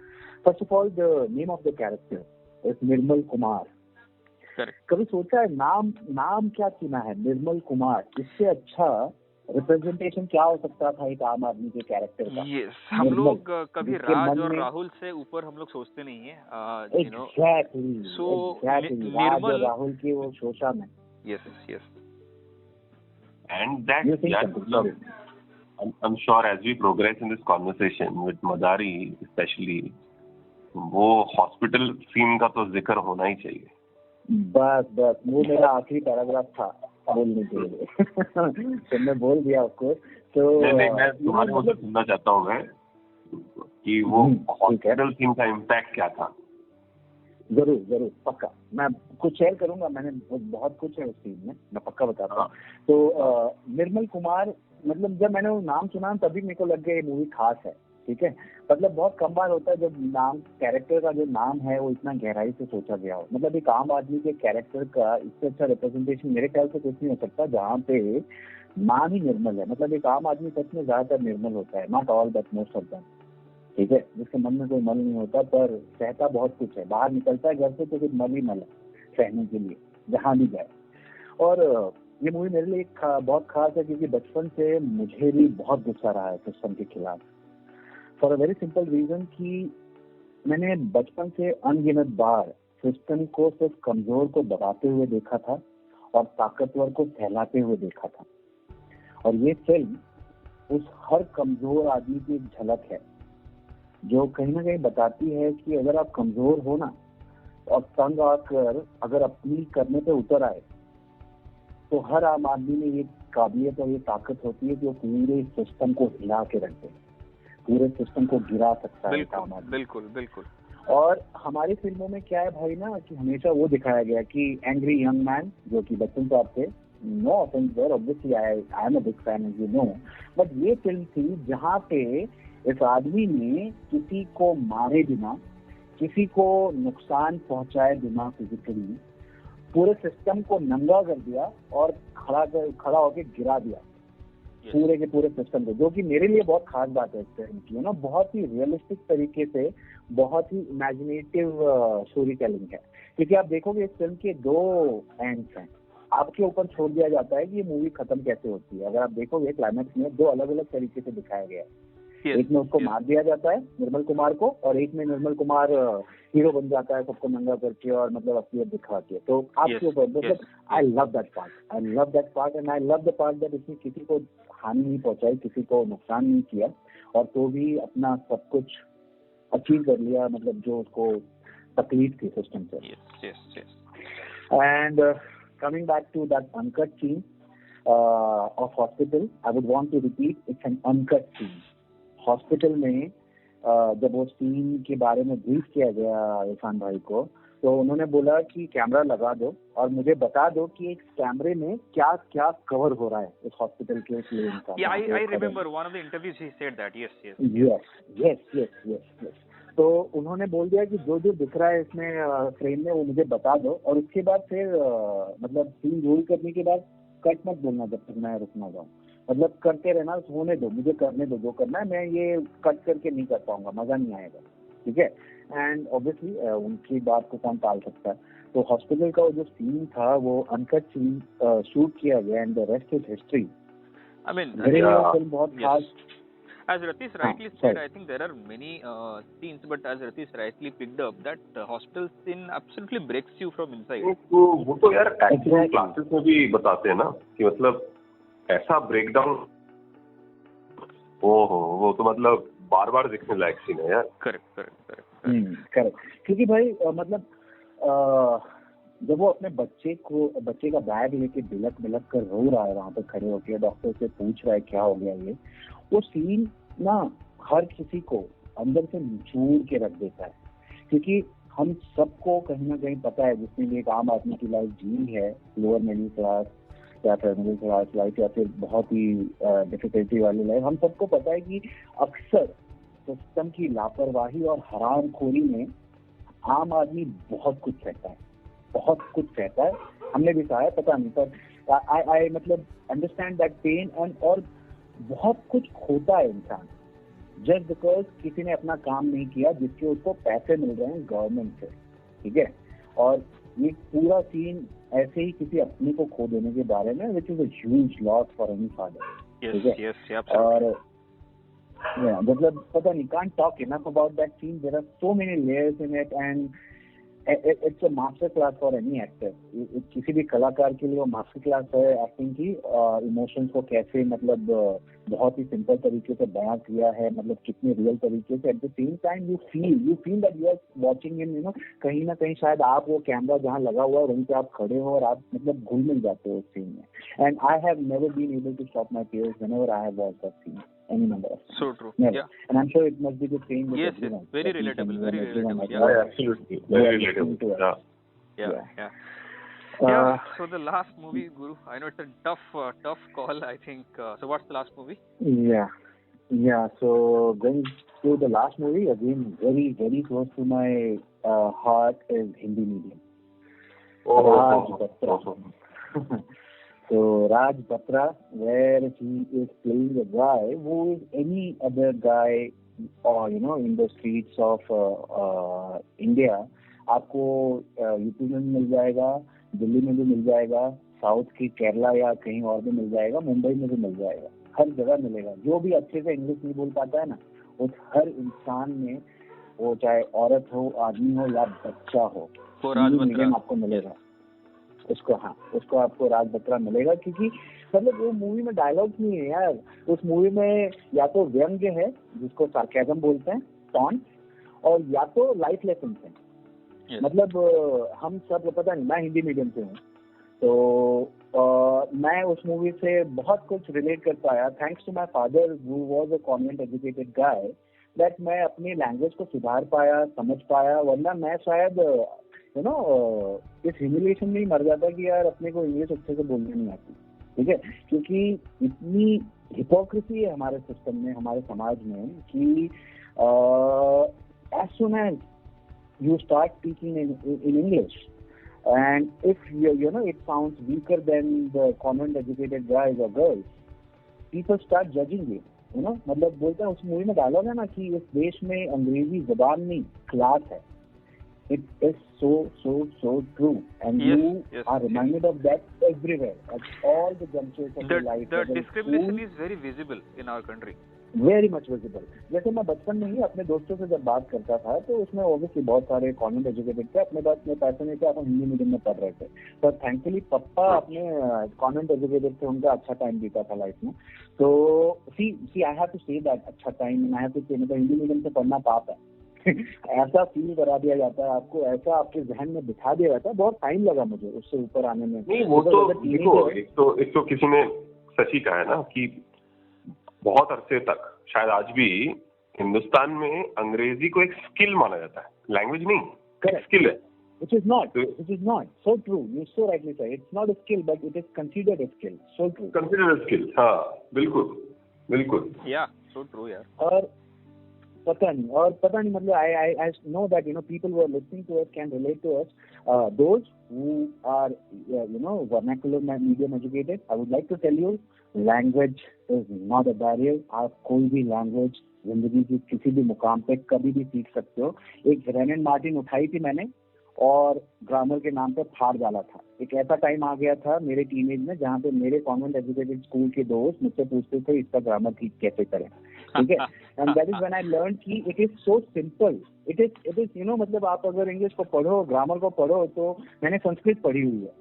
[SPEAKER 3] First of all, the name of the character is Nirmal Kumar. कभी सोचा है नाम क्या चुना है, निर्मल कुमार? इससे अच्छा representation क्या हो सकता था एक आम आदमी के कैरेक्टर का?
[SPEAKER 1] हम लोग कभी राज और राहुल से ऊपर हम लोग सोचते नहीं है।
[SPEAKER 3] Exactly. राज और राहुल की वो शोषा में।
[SPEAKER 1] Yes.
[SPEAKER 2] And that, I'm sure as we progress in this conversation with Madari especially, वो हॉस्पिटल सीन का तो जिक्र होना ही चाहिए।
[SPEAKER 3] बस वो मेरा आखिरी पैराग्राफ था बोलने के लिए। तुमने बोल दिया उसको, तो
[SPEAKER 2] मैं तुम्हारे मुझे सुनना चाहता हूँ मैं कि वो हॉस्पिटल सीन का इम्पैक्ट क्या था।
[SPEAKER 3] जरूर पक्का मैं कुछ शेयर करूंगा। मैंने बहुत कुछ है उस सीन में, मैं पक्का बताता हूँ। तो निर्मल कुमार, मतलब जब मैंने वो नाम सुना तभी मेरे को लग गया ये मूवी खास है। ठीक है, मतलब बहुत कम बार होता है जब कैरेक्टर का जो नाम है वो इतना गहराई से सोचा गया हो। मतलब एक आम आदमी के कैरेक्टर का इससे अच्छा रिप्रेजेंटेशन मेरे ख्याल से कुछ नहीं हो सकता, जहाँ पे नाम ही निर्मल है, मतलब एक आम आदमी सच में ज्यादातर निर्मल होता है, not all but most of them, ठीक है, जिसके मन में कोई मल नहीं होता पर सहता बहुत कुछ है, बाहर निकलता है घर से तो कुछ मल ही मल है सहने के लिए जहां भी जाए। और ये मूवी मेरे लिए बहुत खास है क्योंकि बचपन से मुझे भी बहुत गुस्सा रहा है सिस्टम के खिलाफ, for a very simple reason कि मैंने बचपन से अनगिनत बार सिस्टम को सिर्फ कमजोर को दबाते हुए देखा था और ताकतवर को फैलाते हुए देखा था। और ये फिल्म उस हर कमजोर आदमी की एक झलक है जो कहीं ना कहीं बताती है कि अगर आप कमजोर हो ना और तंग आकर अगर अपनी करने पे उतर आए तो हर आम आदमी में ये काबिलियत और ये ताकत होती है जो पूरे सिस्टम को हिला के रख दे, पूरे सिस्टम को गिरा सकता है आम आदमी।
[SPEAKER 1] बिल्कुल बिल्कुल।
[SPEAKER 3] और हमारी फिल्मों में क्या है भाई ना कि हमेशा वो दिखाया गया कि एंग्री यंग मैन जो कि बच्चन साहब थे, no offence there, obviously I am a big fan as you know, but ये फिल्म थी जहाँ पे इस आदमी ने किसी को मारे बिना, किसी को नुकसान पहुंचाए बिना फिजिकली पूरे सिस्टम को नंगा कर दिया और खड़ा होकर गिरा दिया पूरे के पूरे सिस्टम को, जो कि मेरे लिए बहुत खास बात है इस फिल्म की, है ना, बहुत ही रियलिस्टिक तरीके से, बहुत ही इमेजिनेटिव स्टोरी टेलिंग है। क्योंकि आप देखोगे इस फिल्म के दो एंड्स हैं, आपके ऊपर छोड़ दिया जाता है कि ये मूवी खत्म कैसे होती है। अगर आप देखोगे क्लाइमैक्स में दो अलग अलग तरीके से दिखाया गया है, एक में उसको मार दिया जाता है निर्मल कुमार को, और एक में निर्मल कुमार हीरो बन जाता है सबको नंगा करके और मतलब असलियत दिखा के। तो आपके ऊपर मतलब I love that part and I love the part that इसने किसी को हानि नहीं पहुंचाई, किसी को नुकसान नहीं किया और तो भी अपना सब कुछ अचीव कर लिया, मतलब जो उसको तकलीफ थी सिस्टम से। And coming back to that uncut scene of hospital, I would want to repeat, it's an uncut scene. Hospital में जब वो सीन के बारे में ब्रीफ किया गया इरफान भाई को, तो उन्होंने बोला कि कैमरा लगा दो और मुझे बता दो कि एक कैमरे में क्या क्या कवर हो रहा है इस हॉस्पिटल के उस लेन का।
[SPEAKER 1] I remember one of the interviews he said that. Yes.
[SPEAKER 3] तो उन्होंने बोल दिया कि जो जो दिख रहा है इसमें फ्रेम में वो मुझे बता दो, और उसके बाद फिर मतलब सीन रोल करने के बाद कट मत बोलना जब तक मैं रुक ना जाऊँ, मतलब करते रहना, होने दो, मुझे करने दो जो करना है, मैं ये कट करके नहीं कर पाऊंगा, मजा नहीं आएगा, ठीक है। एंड ऑब्वियसली उनकी बात को कौन टाल सकता है। तो हॉस्पिटल का जो सीन था वो अनकट सीन शूट किया गया and the rest is history.
[SPEAKER 1] I mean,
[SPEAKER 3] film बहुत खास।
[SPEAKER 1] As Ratish rightly said, I think there are many scenes, but as Ratish rightly picked up, that hospital scene absolutely breaks you from inside.
[SPEAKER 2] वो तो यार acting classes में भी बताते हैं ना कि मतलब ऐसा ब्रेकडाउन, ओहो वो तो मतलब बार बार देखने लायक सीन है यार।
[SPEAKER 3] करेक्ट। क्योंकि भाई मतलब जब वो अपने बच्चे का बैग लेके बिलक कर रो रहा है वहां पे खड़े होकर, डॉक्टर से पूछ रहा है क्या हो गया ये, वो सीन ना हर किसी को अंदर से निचोड़ के रख देता है। क्योंकि हम सबको कहीं ना कहीं पता है, जिसने भी एक आम आदमी की लाइफ जी है, लोअर मिडिल क्लास या फिर मिडिल क्लास लाइफ या फिर बहुत ही डिफिकल्टी वाली लाइफ, हम सबको पता है कि अक्सर सिस्टम की लापरवाही और हरामखोरी में आम आदमी बहुत कुछ सहता है। हमने भी सहा है, पता नहीं, पर आई मतलब अंडरस्टैंड दैट पेन एंड, और बहुत कुछ खोता है इंसान जस्ट बिकॉज किसी ने अपना काम नहीं किया जिसके उसको पैसे मिल रहे हैं गवर्नमेंट से, ठीक है। और ये पूरा सीन ऐसे ही किसी अपने को खो देने के बारे में, which is a huge loss for any father, ठीक है। और मतलब पता नहीं, can't talk enough about that scene. There are so many layers in it and it's a master class for any actor. किसी भी कलाकार के लिए वो मास्टर क्लास है एक्टिंग की, इमोशंस को कैसे मतलब बहुत ही सिंपल तरीके से बयां किया है, मतलब कितने रियल तरीके से। At the same time you feel that you are watching in, you know, कहीं ना कहीं शायद आप वो कैमरा जहाँ लगा हुआ है वहीं पे आप खड़े हो और आप मतलब घुल मिल जाते हो उस सीन में। And I have never been able to stop my tears whenever I have watched that scene any number of times.
[SPEAKER 1] So true.
[SPEAKER 3] Never.
[SPEAKER 1] Yeah.
[SPEAKER 3] And I'm sure it must be the same with
[SPEAKER 1] yes,
[SPEAKER 3] everyone.
[SPEAKER 1] Very relatable.
[SPEAKER 2] Yeah, absolutely. Very relatable.
[SPEAKER 1] Yeah. So the last movie, Guru, I know it's a tough call, I think. So what's the last movie?
[SPEAKER 3] Yeah. So going to the last movie, again, very, very close to my heart is Hindi medium. So Raj Batra, where he is playing a guy who is any other guy, or in the streets of India. आपको UP में भी मिल जाएगा, दिल्ली में भी मिल जाएगा, south की केरला या कहीं और भी मिल जाएगा, मुंबई में भी मिल जाएगा, हर जगह मिलेगा. जो भी अच्छे से इंग्लिश नहीं बोल पाता है ना, उस हर इंसान में, वो चाहे औरत हो, आदमी हो या बच्चा हो, मीडियम आपको मिलेगा. उसको आपको राज बत्रा मिलेगा, क्योंकि मतलब वो मूवी में डायलॉग्स नहीं है यार. उस मूवी में या तो व्यंग्य है जिसको सार्केज्म बोलते हैं, टॉन्ट, और या तो लाइफ लेसन है. मतलब हम सब, पता नहीं, मैं हिंदी मीडियम से हूँ, तो मैं उस मूवी से बहुत कुछ रिलेट कर पाया, thanks to my father who was a convent educated guy, that मैं अपनी लैंग्वेज को सुधार पाया, समझ पाया. वरना मैं शायद इस ह्यूमिलिएशन में ही मर जाता कि यार अपने को इंग्लिश अच्छे से बोलने नहीं आती. ठीक है, क्योंकि इतनी हिपोक्रेसी है हमारे सिस्टम में, हमारे समाज में, कि as soon as you start speaking in English, and if it sounds weaker than the convent educated guys or girls, people start judging you. मतलब बोलते हैं, उस मूवी में डायलॉग है ना कि इस देश में अंग्रेजी जुबान नहीं, क्लास है. It is so true, and you are reminded of that everywhere, at all the junctures of your life.
[SPEAKER 1] The discrimination is very visible in our country.
[SPEAKER 3] Very much visible. जैसे मैं बचपन में ही अपने दोस्तों से जब बात करता था, तो उसमें ऑब्वियसली बहुत सारे कॉन्वेंट एजुकेटेड थे, अपने पास में पैसे नहीं थे, अपन हिंदी मीडियम में पढ़ रहे थे. तो थैंकफुली पप्पा अपने कॉन्वेंट एजुकेटेड थे, उनका अच्छा टाइम बीता था लाइफ में. तो see I have to say that अच्छा time, and I have to say, मतलब हिंदी मीडियम से पढ़ना पाप है. ऐसा फील करा दिया जाता है आपको, ऐसा आपके जहन में बिठा दिया जाता है. बहुत टाइम लगा मुझे उससे ऊपर आने में.
[SPEAKER 2] नहीं, वो तो एक तो किसी ने सच ही कहा है ना कि बहुत अरसे तक, शायद आज भी, हिंदुस्तान में अंग्रेजी को एक स्किल माना जाता है, लैंग्वेज नहीं, स्किल है.
[SPEAKER 3] It is not. So true. You so rightly say. It's not a skill, but it is considered a skill. So true.
[SPEAKER 2] Considered a skill. हाँ, बिल्कुल.
[SPEAKER 1] Yeah, so true यार.
[SPEAKER 3] और पता नहीं मतलब I know that people who are listening to us can relate to us. Those who are vernacular medium educated, I would like to tell you, language is not a barrier. आप कोई भी language जिंदगी की किसी भी मुकाम पे कभी भी सीख सकते हो. एक रेनेन मार्टिन उठाई थी मैंने, और ग्रामर के नाम पे फाड़ डाला था. एक ऐसा टाइम आ गया था मेरे टीनेज में जहाँ पे मेरे कॉन्वेंट एजुकेटेड स्कूल के दोस्त मुझसे पूछते थे इसका ग्रामर ठीक कैसे करें. ठीक है, and that is when I learn कि it is so simple. It is मतलब आप अगर इंग्लिश को पढ़ो, ग्रामर को पढ़ो, तो मैंने संस्कृत पढ़ी हुई है,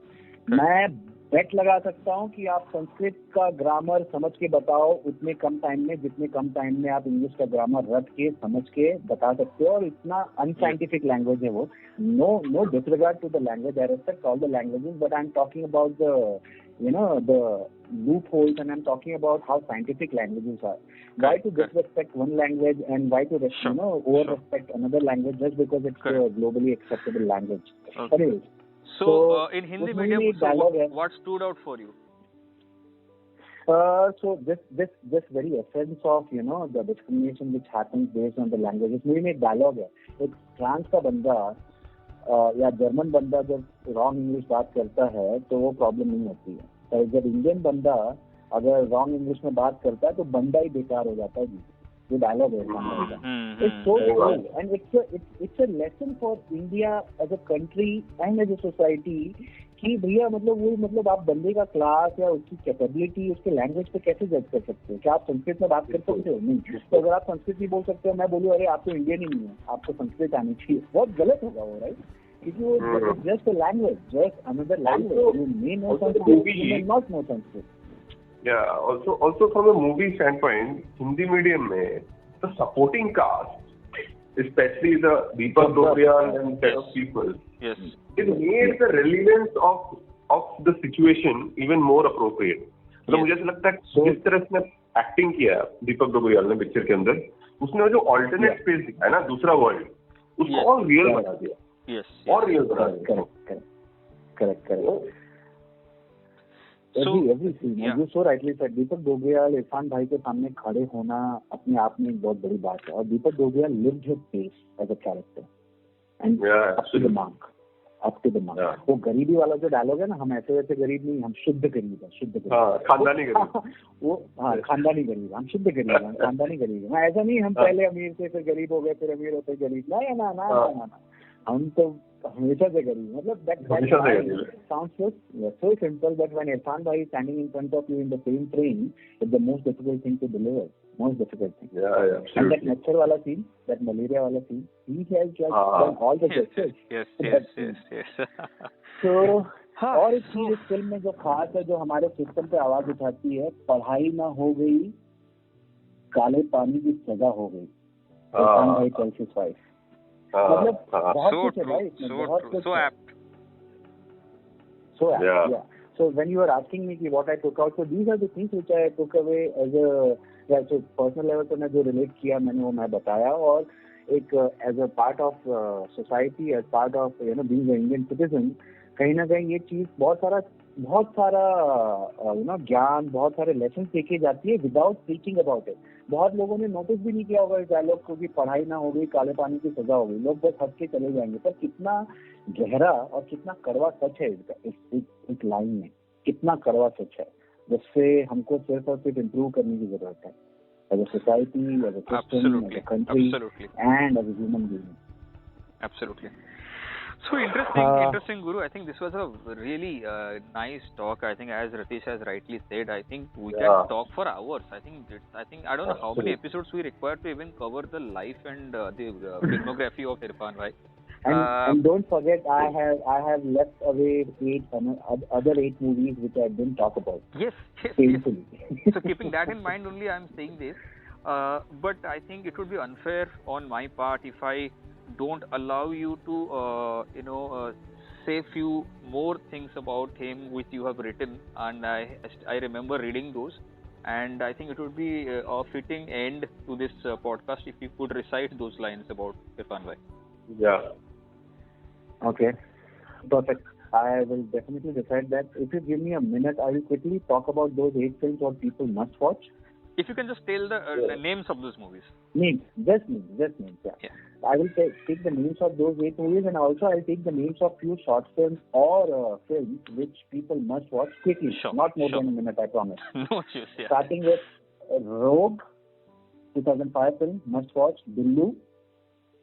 [SPEAKER 3] मैं बेट लगा सकता हूँ कि आप संस्कृत का ग्रामर समझ के बताओ उतने कम टाइम में, जितने कम टाइम में आप इंग्लिश का ग्रामर रट के समझ के बता सकते हो. और इतना अनसाइंटिफिक लैंग्वेज है वो. No disregard to the language, I respect all the languages, but I am talking about the loopholes, and I'm talking about how scientific languages are. Why to disrespect one language and why to over respect another language just because it's a globally acceptable language. Anyways.
[SPEAKER 1] So in Hindi medium, what stood out for you?
[SPEAKER 3] So this very essence of the discrimination which happens based on the languages. movie में एक dialogue है, एक France का बंदा या German बंदा जब wrong English बात करता है तो वो प्रॉब्लम नहीं होती है, पर जब इंडियन बंदा अगर रॉन्ग इंग्लिश में बात करता है तो बंदा ही बेकार हो जाता है. जी, ये डायलॉग है it's so true, and it's a lesson for India as a country and as a society कि भैया मतलब आप बंदे का क्लास या उसकी कैपेबिलिटी उसके लैंग्वेज पे कैसे जज कर सकते हो. क्या आप संस्कृत में बात कर सकते हो? नहीं. तो अगर आप संस्कृत नहीं बोल सकते हो, मैं बोलूँ अरे आप तो इंडियन ही नहीं है, आपको संस्कृत आनी चाहिए, बहुत गलत होगा वो, राइट? क्योंकि वो just a language, just another language. You may know Sanskrit, you may not know Sanskrit.
[SPEAKER 2] Yeah, also from a movie standpoint, Hindi medium में the supporting cast, especially the Deepak Dobriyal and set of people, it made the relevance of the situation even more appropriate. मतलब मुझे ऐसा लगता है जिस तरह से acting किया दीपक डोबरियाल ने पिक्चर के अंदर, उसने जो ऑल्टरनेट स्पेस दिखाया ना, दूसरा वर्ल्ड, उसको और रियल बना दिया. और रियल बना दिया. Correct. Every scene, you so rightly said, दीपक डोबरियाल इरफान भाई के सामने खड़े होना अपने आप में एक बहुत बड़ी बात है. और दीपक Dobriyal lived his pace as a character and up to the mark.
[SPEAKER 3] Up to the mark.
[SPEAKER 2] Yeah.
[SPEAKER 3] वो गरीबी वाला जो डायलॉग है ना, हम ऐसे वैसे गरीब नहीं, हम शुद्ध गरीब है, शुद्ध गरीब।
[SPEAKER 2] हाँ, खानदानी गरीब।
[SPEAKER 3] वो हाँ, खानदानी गरीब, हम शुद्ध गरीब हैं, खानदानी गरीब हैं। ऐसा नहीं हम पहले अमीर थे फिर गरीब हो गए, फिर अमीर होते गरीब, ना ना ना ना, हम तो हमेशा से गरीब। मतलब that sounds so simple, but when Irfan Bhai is standing in front of you in the same frame, it's the most difficult thing to deliver, most difficult thing.
[SPEAKER 2] Yeah, absolutely.
[SPEAKER 3] And that machhar wala scene, that malaria wala scene, he has just done all the gestures.
[SPEAKER 1] Yes.
[SPEAKER 3] So और एक चीज इस film में जो खास है, जो हमारे सिस्टम पे आवाज उठाती है, पढ़ाई ना हो गई, काले पानी की सजा हो गई, इरफान भाई tells his wife. मतलब बहुत कुछ है भाई इसमें, बहुत कुछ है. So apt, yeah. So when you were asking me what I took out, so these are the things which I took away as a, yeah, so personal level पे मैं जो relate किया मैंने वो मैं बताया, और एक as a part of society, as part of being an Indian citizen, कहीं ना कहीं ये चीज बहुत सारा ज्ञान, बहुत सारे लेसन सीखी जाती है विदाउट स्पीकिंग अबाउट इट। बहुत लोगों ने नोटिस भी नहीं किया होगा इस डायलॉग को कि पढ़ाई ना हो गई, काले पानी की सजा हो गई, लोग बस हंस के चले जाएंगे, पर कितना गहरा और कितना कड़वा सच है इस लाइन में, कितना कड़वा सच है, जिससे हमको सिर्फ और सिर्फ इम्प्रूव करने की जरूरत है as a society, as a system, as a country and as a human being.
[SPEAKER 1] Absolutely. So interesting, Guru. I think this was a really nice talk. I think, as Ratish has rightly said, I think we can talk for hours. I think I don't know how many episodes we require to even cover the life and the filmography of Irfan Bhai.
[SPEAKER 3] And don't forget, I have left away other 8 movies which I didn't talk about.
[SPEAKER 1] Yes. So keeping that in mind, only I am saying this. But I think it would be unfair on my part if I don't allow you to say few more things about him which you have written, and I remember reading those, and I think it would be a fitting end to this podcast if you could recite those lines about Irfan Bhai.
[SPEAKER 2] Yeah.
[SPEAKER 3] Okay. Perfect. I will definitely recite that. If you give me a minute, I will quickly talk about those 8 films what people must watch.
[SPEAKER 1] If you can just tell the names of those movies.
[SPEAKER 3] Just names, yeah. I will take the names of those 8 movies, and also I will take the names of few short films or films which people must watch quickly.
[SPEAKER 1] Sure,
[SPEAKER 3] not more than a minute, I promise.
[SPEAKER 1] No issues, yeah.
[SPEAKER 3] Starting with Rogue, 2005 film, must watch. Billu,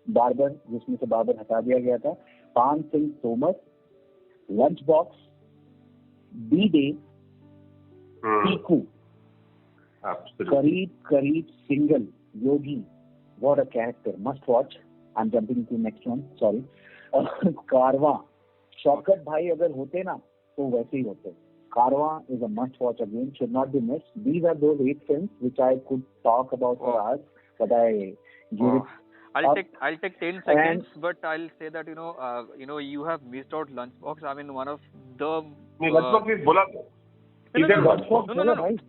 [SPEAKER 3] Barber, जिसमें से बाबर हटा दिया गया था. पान Singh Tomar, Lunchbox, D-Day, Piku.
[SPEAKER 2] Absolutely.
[SPEAKER 3] Kareeb Single, Yogi, what a character, must watch. I'm jumping to next one, sorry. Karwa, Shaukat Bhai अगर होते ना तो वैसे ही होते. Karwa is a must watch again, should not be missed. These are those 8 films which I could talk about for hours, but I give it.
[SPEAKER 1] I'll take 10 seconds, but I'll say that you have missed out Lunchbox. I mean, one of the.
[SPEAKER 2] Lunchbox is बोला.
[SPEAKER 1] No.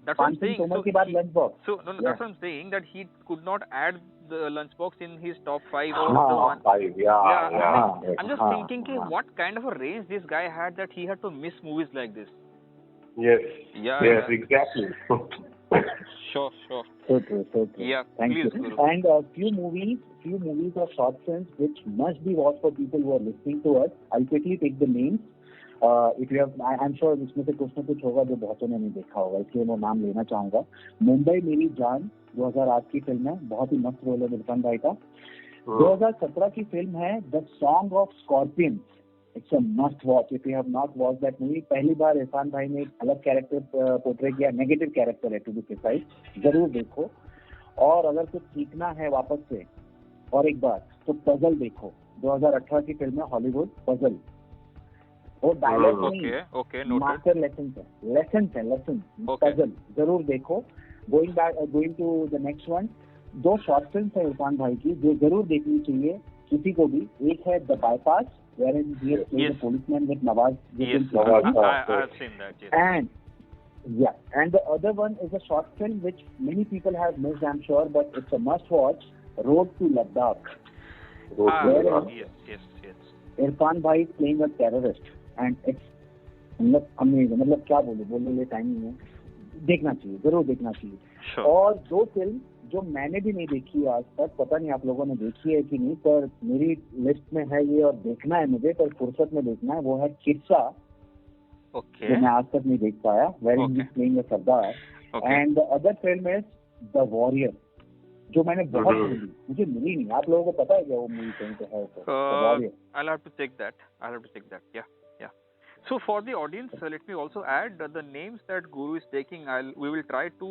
[SPEAKER 1] That's what I'm saying.
[SPEAKER 3] So
[SPEAKER 1] that's what I'm saying, that he could not add the Lunchbox in his top 5 or
[SPEAKER 2] the
[SPEAKER 1] one.
[SPEAKER 2] 5, yeah.
[SPEAKER 1] I'm just thinking, what kind of a range this guy had that he had to miss movies like this.
[SPEAKER 2] Yes.
[SPEAKER 1] Yeah.
[SPEAKER 2] Yes, exactly.
[SPEAKER 1] Sure.
[SPEAKER 3] So true.
[SPEAKER 1] Yeah.
[SPEAKER 3] Thank
[SPEAKER 1] please,
[SPEAKER 3] you.
[SPEAKER 1] Guru.
[SPEAKER 3] And few movies or short films which must be watched for people who are listening to us. I'll quickly take the names. If you have, I'm sure इसमें से कुछ न कुछ होगा जो बहुतों ने नहीं देखा होगा, इसलिए मैं नाम लेना चाहूंगा. मुंबई मेरी जान 2008 की फिल्म है, बहुत ही मस्त रोल है इरफान भाई का. 2017 की फिल्म है the song of scorpions. It's a must watch if you have not watch that movie. पहली बार इरफान भाई ने एक अलग कैरेक्टर पोर्ट्रे किया, नेगेटिव कैरेक्टर है टू बी प्रिसाइज, जरूर देखो. और अगर कुछ सीखना है वापस से और एक बार, तो पजल देखो. 2018 की फिल्म है हॉलीवुड पजल. वो डायलॉग नहीं, मास्टर लेसन पजल जरूर देखो. Going to the next one, 2 short films है इरफान भाई की जो जरूर देखनी चाहिए किसी को भी. एक है the bypass, wherein he is playing a policeman with Nawaz.
[SPEAKER 1] I've seen that. Yes.
[SPEAKER 3] And the other one is a short film which many people have missed, I'm sure, but it's a must watch. Road to Ladakh.
[SPEAKER 1] Yes.
[SPEAKER 3] Irfan Bhai is playing a terrorist. And it's amazing. मतलब क्या बोलने time नहीं है. देखना चाहिए, जरूर देखना चाहिए.
[SPEAKER 1] Sure.
[SPEAKER 3] और 2 फिल्म जो मैंने भी नहीं देखी आज तक, पता नहीं आप लोगों ने देखी है कि नहीं, पर मेरी लिस्ट में है ये और देखना है मुझे, पर फुर्सत में देखना है, वो है किस्सा, जो मैं आज तक नहीं देख पाया, where he is playing a sardar, and the other film is the warrior, जो मैंने बहुत मुझे मिली नहीं। आप लोगों को पता है क्या वो मूवी कहीं पे है? The warrior,
[SPEAKER 1] I'll have to check that. Yeah. So for the audience, let me also add the names that Guru is taking. We will try to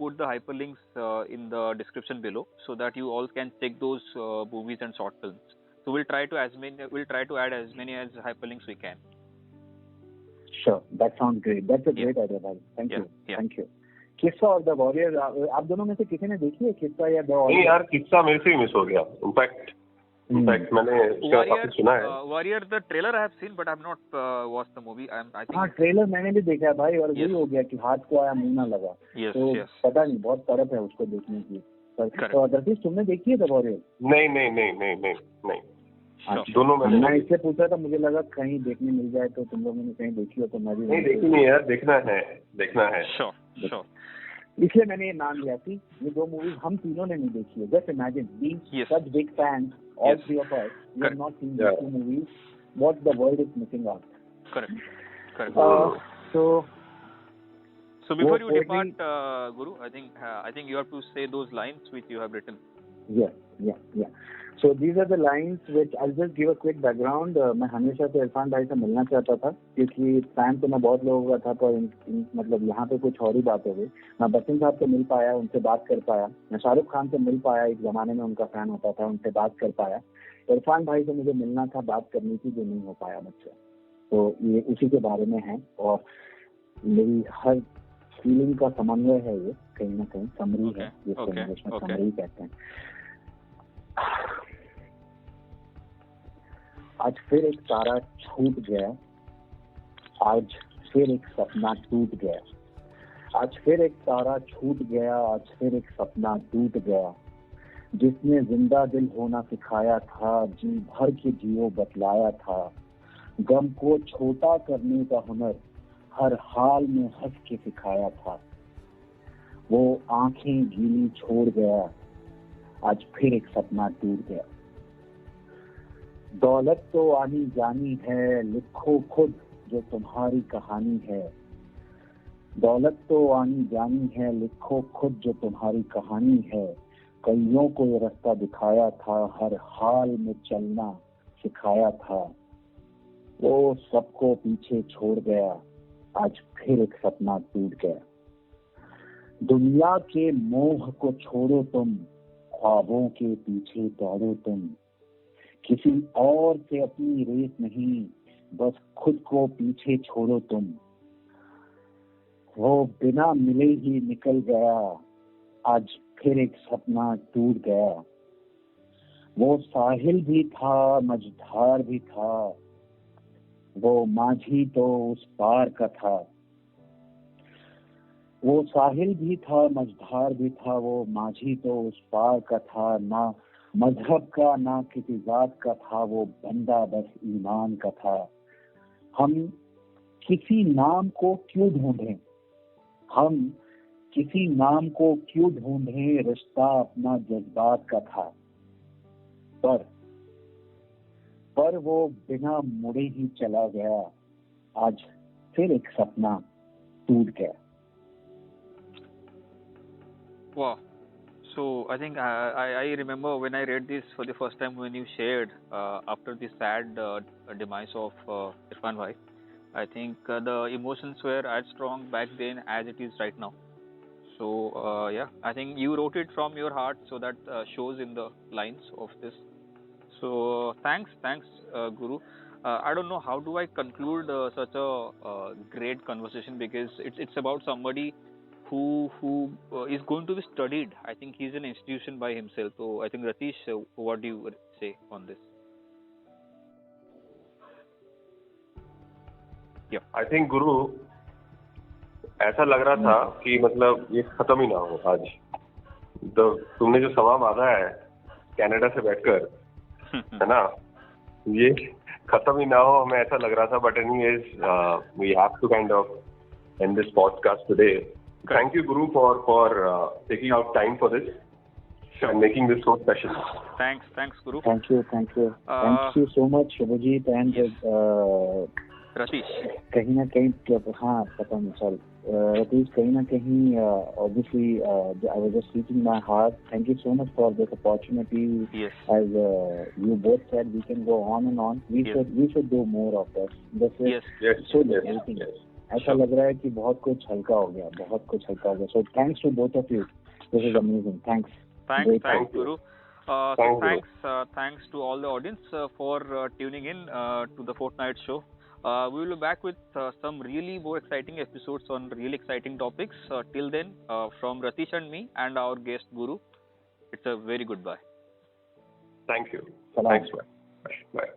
[SPEAKER 1] put the hyperlinks in the description below, so that you all can check those movies and short films. So we'll try to add as many as hyperlinks we can.
[SPEAKER 3] Sure, that sounds great. That's a great idea, bhai. Thank you. किस्सा और the warrior, आप दोनों में से किसी ने देखी है किस्सा या द वॉरियर?
[SPEAKER 2] नहीं यार, किस्सा मेरे से ही मिस हो गया। इनफैक्ट मैंने इसका काफी सुना है।
[SPEAKER 1] Warrior the trailer I have seen but I have not watched the movie. I think
[SPEAKER 3] हाँ, ट्रेलर मैंने भी देखा है भाई, और वही हो गया कि हाथ को आया मुंह ना लगा। तो पता नहीं, बहुत तरफ है उसको देखने की। तो रतीश, तुमने देखी है द वॉरियर?
[SPEAKER 2] नहीं। दोनों
[SPEAKER 3] मैं इससे पूछा था, मुझे लगा कहीं देखने मिल जाए, तो तुम लोगों ने कहीं देखी हो तो मैं भी
[SPEAKER 2] नहीं देखी नहीं यार, देखना है।
[SPEAKER 1] श्योर।
[SPEAKER 3] इसलिए मैंने ये नाम लिया थी। ये दो मूवीज हम तीनों ने नहीं देखी है। Just imagine being such big fans, all three of us, we have not seen these two movies. What the world is missing out.
[SPEAKER 1] Correct. So before you depart, Guru, I think you have to say those lines which you have written.
[SPEAKER 3] Yeah. So these are the lines which I'll just give a quick background. मैं हमेशा से इरफान भाई से मिलना चाहता था, क्योंकि fan तो मैं बहुत लोगों का था, पर मतलब यहाँ पे कुछ और ही बात हो गई। मैं बच्चन साहब से मिल पाया, उनसे बात कर पाया। मैं शाहरुख खान से मिल पाया, एक जमाने में उनका फैन होता था, उनसे बात कर पाया। इरफान भाई से मुझे मिलना था, बात करनी थी, जो नहीं हो पाया मुझसे। तो ये उसी के बारे में है, और मेरी हर फीलिंग का समन्वय है ये, कहीं ना कहीं समरी है, जिसको इंग्लिश में समरी कहते हैं। आज फिर एक तारा छूट गया, आज फिर एक सपना टूट गया, आज फिर एक तारा छूट गया, आज फिर एक सपना टूट गया। जिसने जिंदा दिल होना सिखाया था, जी भर के जियो बतलाया था। गम को छोटा करने का हुनर हर हाल में हंस के सिखाया था। वो आंखें गीली छोड़ गया, आज फिर एक सपना टूट गया। दौलत तो आनी जानी है, लिखो खुद जो तुम्हारी कहानी है। दौलत तो आनी जानी है, लिखो खुद जो तुम्हारी कहानी है। कईयों को ये रास्ता दिखाया था, हर हाल में चलना सिखाया था। वो सबको पीछे छोड़ गया, आज फिर एक सपना टूट गया। दुनिया के मोह को छोड़ो तुम, ख्वाबों के पीछे दौड़ो तुम। किसी और से अपनी रेस नहीं, बस खुद को पीछे छोड़ो तुम। वो बिना मिले ही निकल गया, आज फिर एक सपना टूट गया। वो साहिल भी था, मझधार भी था, वो माझी तो उस पार का था। वो साहिल भी था, मझधार भी था, वो माझी तो उस पार का था। ना मजहब का ना किसी जात का था, वो बंदा बस ईमान का था। हम किसी नाम को क्यों ढूंढें, हम किसी नाम को क्यों ढूंढें, रिश्ता अपना जज्बात का था। पर वो बिना मुड़े ही चला गया, आज फिर एक सपना टूट गया।
[SPEAKER 1] Wow. So I think I remember when I read this for the first time, when you shared after the sad demise of Irfan Bhai. I think the emotions were as strong back then as it is right now. So yeah, I think you wrote it from your heart, so that shows in the lines of this. So thanks Guru. I don't know how do I conclude such a great conversation, because it's about somebody who is going to be studied. I think he's an institution by himself. So I think Ratish, what do you say on this? Yeah.
[SPEAKER 2] I think Guru, ऐसा लग रहा था कि मतलब ये खत्म ही ना हो आज। तो तुमने जो सवाल मांगा है कनाडा से बैठकर, है ना, ये खत्म ही ना हो, हमें ऐसा लग रहा था। But anyways, we have to kind of end this podcast today. Thank you, Guru, for taking out time for this. and making this so special.
[SPEAKER 1] Thanks, Guru.
[SPEAKER 3] Thank you. Thank you so much, Shubhajit and
[SPEAKER 1] Ratish.
[SPEAKER 3] कहीं ना कहीं हाँ पता नहीं sorry Ratish, कहीं ना कहीं obviously I was just speaking my heart. Thank you so much for this opportunity.
[SPEAKER 1] Yes.
[SPEAKER 3] As you both said, we can go on and on. We should do more of this. This is so liberating. ऐसा लग रहा है कि बहुत कुछ हल्का हो गया. So thanks to both of you. This is amazing. Thanks.
[SPEAKER 1] Thanks, Guru. Thanks to all the audience for tuning in to the Fortnight show. We will be back with some really more exciting episodes on really exciting topics. Till then, from Ratish and me and our guest Guru, it's a very goodbye.
[SPEAKER 2] Thank you.
[SPEAKER 3] Salam.
[SPEAKER 2] Thanks, bye. Bye.